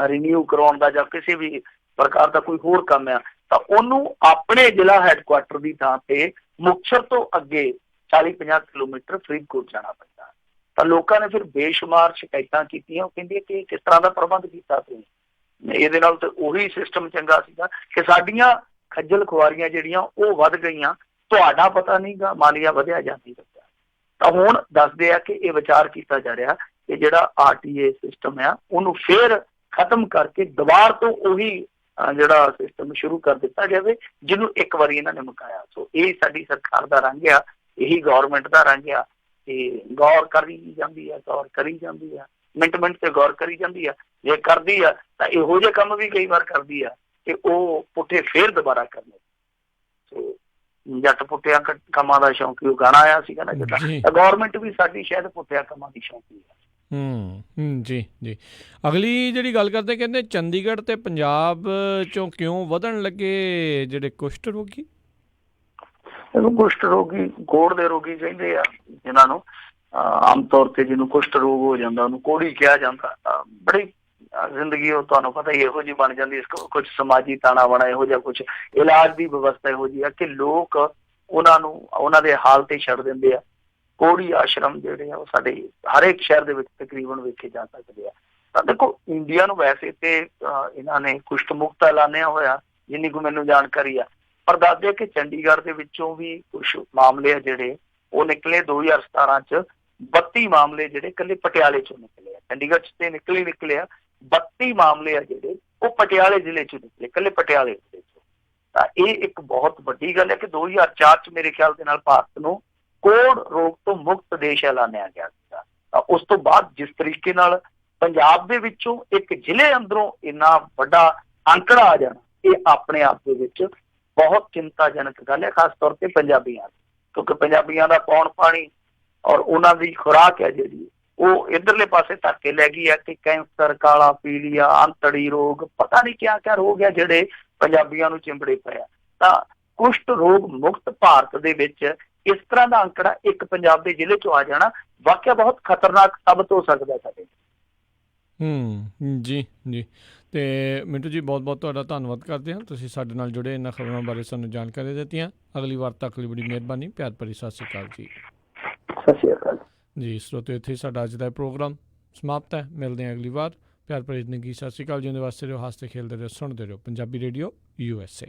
ਰੀਨਿਊ ਕਰਾਉਣ ਦਾ ਜਾਂ ਕਿਸੇ ਵੀ ਪ੍ਰਕਾਰ ਦਾ ਕੋਈ ਹੋਰ ਕੰਮ ਆ, ਤਾਂ ਉਹਨੂੰ ਆਪਣੇ ਜ਼ਿਲ੍ਹਾ ਹੈਡਕੁਆਟਰ ਦੀ ਥਾਂ ਤੇ ਮੁਕਤਸਰ ਤੋਂ ਅੱਗੇ 40-50 ਕਿਲੋਮੀਟਰ ਫਰੀਦਕੋਟ ਜਾਣਾ ਪੈਂਦਾ। ਤਾਂ ਲੋਕਾਂ ਨੇ ਫਿਰ ਬੇਸ਼ੁਮਾਰ ਸ਼ਿਕਾਇਤਾਂ ਕੀਤੀਆਂ। ਉਹ ਕਹਿੰਦੇ ਕਿ ਕਿਸ ਤਰ੍ਹਾਂ ਦਾ ਪ੍ਰਬੰਧ ਕੀਤਾ ਤੁਸੀਂ, ਇਹਦੇ ਨਾਲ ਤਾਂ ਉਹੀ ਸਿਸਟਮ ਚੰਗਾ ਸੀਗਾ ਕਿ ਸਾਡੀਆਂ ਖੱਜਲ ਖੁਆਰੀਆਂ ਜਿਹੜੀਆਂ ਉਹ ਵੱਧ ਗਈਆਂ, ਤੁਹਾਡਾ ਪਤਾ ਨਹੀਂਗਾ ਮਾਲੀਆ ਵਧਿਆ ਜਾਂਦੀ ਰੱਖਿਆ। ਤਾਂ ਹੁਣ ਦੱਸਦੇ ਆ ਕਿ ਇਹ ਵਿਚਾਰ ਕੀਤਾ ਜਾ ਰਿਹਾ ਕਿ ਜਿਹੜਾ RTA ਸਿਸਟਮ ਆ ਉਹਨੂੰ ਫੇਰ ਖਤਮ ਕਰਕੇ ਦੁਬਾਰ ਤੋਂ ਉਹੀ ਜਿਹੜਾ ਸਿਸਟਮ ਸ਼ੁਰੂ ਕਰ ਦਿੱਤਾ ਜਾਵੇ ਜਿਹਨੂੰ ਇੱਕ ਵਾਰੀ ਇਹਨਾਂ ਨੇ ਮੁਕਾਇਆ। ਸੋ ਇਹ ਸਾਡੀ ਸਰਕਾਰ ਦਾ ਰੰਗ ਆ, ਇਹੀ ਗੌਰਮੈਂਟ ਦਾ ਰੰਗ ਆ ਕਿ ਗੌਰ ਕਰੀ ਜਾਂਦੀ ਆ, ਗੌਰ ਕਰੀ ਜਾਂਦੀ ਆ, ਮਿੰਟ ਤੇ ਗੌਰ ਕਰੀ ਜਾਂਦੀ ਆ। ਜੇ ਕਰਦੀ ਆ ਤਾਂ ਇਹੋ ਜਿਹੇ ਕੰਮ ਵੀ ਕਈ ਵਾਰ ਕਰਦੀ ਆ ਕਿ ਉਹ ਪੁੱਠੇ ਫੇਰ ਦੁਬਾਰਾ ਕਰਨੇ। ਸੋ ਜੱਟ ਪੁੱਠਿਆਂ ਕੰਮਾਂ ਦਾ ਸ਼ੌਂਕੀ, ਉਹ ਗਾਣਾ ਆਇਆ ਸੀਗਾ ਨਾ ਜਿੱਦਾਂ, ਤਾਂ ਗੌਰਮੈਂਟ ਵੀ ਸਾਡੀ ਸ਼ਾਇਦ ਪੁੱਠਿਆਂ ਕੰਮਾਂ ਦੀ ਸ਼ੌਂਕੀ ਆ। ਜੀ ਜੀ। ਅਗਲੀ ਜਿਹੜੀ ਗੱਲ ਕਰਦੇ, ਕਹਿੰਦੇ ਚੰਡੀਗੜ੍ਹ ਤੇ ਪੰਜਾਬ ਚੋਂ ਕਿਉਂ ਵਧਣ ਲੱਗੇ ਜਿਹੜੇ ਕੁਸ਼ਟ ਰੋਗੀ? ਇਹਨੂੰ ਕੁਸ਼ਟ ਰੋਗੀ, ਗੋੜ ਦੇ ਰੋਗੀ ਕਹਿੰਦੇ ਆ ਜਿਨ੍ਹਾਂ ਨੂੰ ਆਮ ਤੌਰ ਤੇ ਜਿਹਨੂੰ ਕੁਸ਼ਟ ਰੋਗ ਹੋ ਜਾਂਦਾ ਉਹਨੂੰ ਕੋਹੜੀ ਕਿਹਾ ਜਾਂਦਾ। ਬੜੀ ਜ਼ਿੰਦਗੀ ਉਹ ਤੁਹਾਨੂੰ ਪਤਾ ਹੀ ਇਹੋ ਜਿਹੀ ਬਣ ਜਾਂਦੀ, ਕੁਝ ਸਮਾਜੀ ਤਾਣਾ ਬਾਣਾ ਇਹੋ ਜਿਹਾ, ਕੁਝ ਇਲਾਜ ਦੀ ਵਿਵਸਥਾ ਇਹੋ ਜਿਹੀ ਆ ਕਿ ਲੋਕ ਉਹਨਾਂ ਨੂੰ ਉਹਨਾਂ ਦੇ ਹਾਲ ਤੇ ਛੱਡ ਦਿੰਦੇ ਆ। ਕੋਹੜੀ ਆਸ਼ਰਮ ਜਿਹੜੇ ਆ ਉਹ ਸਾਡੇ ਹਰੇਕ ਸ਼ਹਿਰ ਦੇ ਵਿੱਚ ਤਕਰੀਬਨ ਵੇਖੇ ਜਾ ਸਕਦੇ ਆ। ਤਾਂ ਦੇਖੋ ਇੰਡੀਆ ਨੂੰ ਵੈਸੇ ਤੇ ਇਹਨਾਂ ਨੇ ਕੁਸ਼ਟ ਮੁਕਤ ਐਲਾਨਿਆ ਹੋਇਆ ਜਿੰਨੀ ਕੁ ਮੈਨੂੰ ਜਾਣਕਾਰੀ ਆ, ਪਰ ਦੱਸਦੇ ਕਿ ਚੰਡੀਗੜ੍ਹ ਦੇ ਵਿੱਚੋਂ ਵੀ ਕੁਛ ਮਾਮਲੇ ਆ ਜਿਹੜੇ ਉਹ ਨਿਕਲੇ। 2017 ਚ 32 ਮਾਮਲੇ ਜਿਹੜੇ ਇਕੱਲੇ ਪਟਿਆਲੇ ਚੋਂ ਨਿਕਲੇ ਆ। ਚੰਡੀਗੜ੍ਹ ਚ ਤੇ ਨਿਕਲੇ ਆ 32 ਮਾਮਲੇ ਆ ਜਿਹੜੇ ਉਹ ਪਟਿਆਲੇ ਜ਼ਿਲ੍ਹੇ ਚੋਂ ਨਿਕਲੇ, ਇਕੱਲੇ ਪਟਿਆਲੇ ਜ਼ਿਲ੍ਹੇ ਚੋਂ। ਤਾਂ ਇਹ ਇੱਕ ਬਹੁਤ ਵੱਡੀ ਗੱਲ ਹੈ ਕਿ 2004 ਚ ਮੇਰੇ ਖਿਆਲ ਦੇ ਨਾਲ ਭਾਰਤ ਨੂੰ ਕੋਹੜ ਰੋਗ ਤੋਂ ਮੁਕਤ ਦੇਸ਼ ਐਲਾਨਿਆ ਗਿਆ ਸੀਗਾ। ਤਾਂ ਉਸ ਤੋਂ ਬਾਅਦ ਜਿਸ ਤਰੀਕੇ ਨਾਲ ਪੰਜਾਬ ਦੇ ਵਿੱਚੋਂ ਇੱਕ ਜ਼ਿਲ੍ਹੇ ਅੰਦਰੋਂ ਇੰਨਾ ਵੱਡਾ ਅੰਕੜਾ ਆ ਜਾਣਾ, ਇਹ ਆਪਣੇ ਆਪ ਦੇ ਵਿੱਚ ਬਹੁਤ ਚਿੰਤਾਜਨਕ ਗੱਲ ਹੈ, ਖਾਸ ਤੌਰ ਤੇ ਪੰਜਾਬੀਆਂ ਦੀ, ਕਿਉਂਕਿ ਪੰਜਾਬੀਆਂ ਦਾ ਪੌਣ ਪਾਣੀ ਔਰ ਉਹਨਾਂ ਦੀ ਖੁਰਾਕ ਹੈ ਜਿਹੜੀ ਉਹ ਇੱਧਰਲੇ ਪਾਸੇ ਧੱਕ ਕੇ ਲੈ ਗਈ ਹੈ ਕਿ ਕੈਂਸਰ, ਕਾਲਾ ਪੀਲੀਆ, ਅੰਤੜੀ ਰੋਗ, ਪਤਾ ਨਹੀਂ ਕਿਆ ਰੋਗ ਹੈ ਜਿਹੜੇ ਪੰਜਾਬੀਆਂ ਨੂੰ ਚਿੰਬੜੇ ਪਏ ਆ। ਤਾਂ ਕੁਸ਼ਟ ਰੋਗ ਮੁਕਤ ਭਾਰਤ ਦੇ ਵਿੱਚ ਇਸ ਤਰ੍ਹਾਂ ਦਾ ਅੰਕੜਾ ਇੱਕ ਪੰਜਾਬ ਦੇ ਜ਼ਿਲ੍ਹੇ ਚੋਂ ਆ ਜਾਣਾ ਵਾਕਿਆ ਬਹੁਤ ਖਤਰਨਾਕ ਸਾਬਤ ਹੋ ਸਕਦਾ ਸਾਡੇ। ਜੀ ਜੀ। ਤੇ ਮਿੰਟੂ ਜੀ ਬਹੁਤ ਬਹੁਤ ਤੁਹਾਡਾ ਧੰਨਵਾਦ ਕਰਦੇ ਹਾਂ, ਤੁਸੀਂ ਸਾਡੇ ਨਾਲ ਜੁੜੇ, ਇਹਨਾਂ ਖਬਰਾਂ ਬਾਰੇ ਸਾਨੂੰ ਜਾਣਕਾਰੀ ਦਿੱਤੀਆਂ। ਅਗਲੀ ਵਾਰ ਤੱਕ ਲਈ ਬੜੀ ਮਿਹਰਬਾਨੀ, ਪਿਆਰ ਭਰੀ ਸਤਿ ਸ਼੍ਰੀ ਅਕਾਲ ਜੀ। ਸਤਿ ਸ਼੍ਰੀ ਅਕਾਲ ਜੀ। ਸਰੋਤਿਓ, ਇੱਥੇ ਸਾਡਾ ਅੱਜ ਦਾ ਪ੍ਰੋਗਰਾਮ ਸਮਾਪਤ ਹੈ। ਮਿਲਦੇ ਹਾਂ ਅਗਲੀ ਵਾਰ। ਪਿਆਰ ਭਰੀ ਜ਼ਿੰਦਗੀ। ਸਤਿ ਸ਼੍ਰੀ ਅਕਾਲ। ਜਿਉਂਦੇ ਵਾਸਤੇ ਰਹੋ, ਹੱਸਦੇ ਖੇਲਦੇ ਰਹੋ, ਸੁਣਦੇ ਰਹੋ ਪੰਜਾਬੀ ਰੇਡੀਓ USA।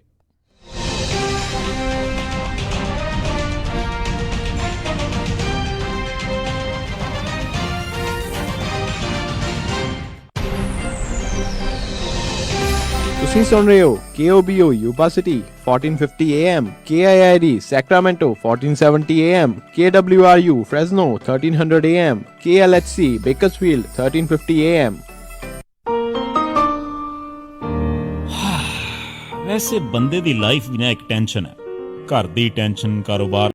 ਤੁਸੀਂ ਸੁਣ ਰਹੇ ਹੋ KOBO Yuba City 1450 AM, KIID Sacramento 1470 AM, KWRU Fresno 1300 AM, KLHC Bakersfield 1350 AM। ਵੈਸੇ ਬੰਦੇ ਦੀ ਲਾਈਫ ਵੀ ਨਾ ਇੱਕ ਟੈਨਸ਼ਨ ਹੈ। ਘਰ ਦੀ ਟੈਨਸ਼ਨ, ਕਾਰੋਬਾਰ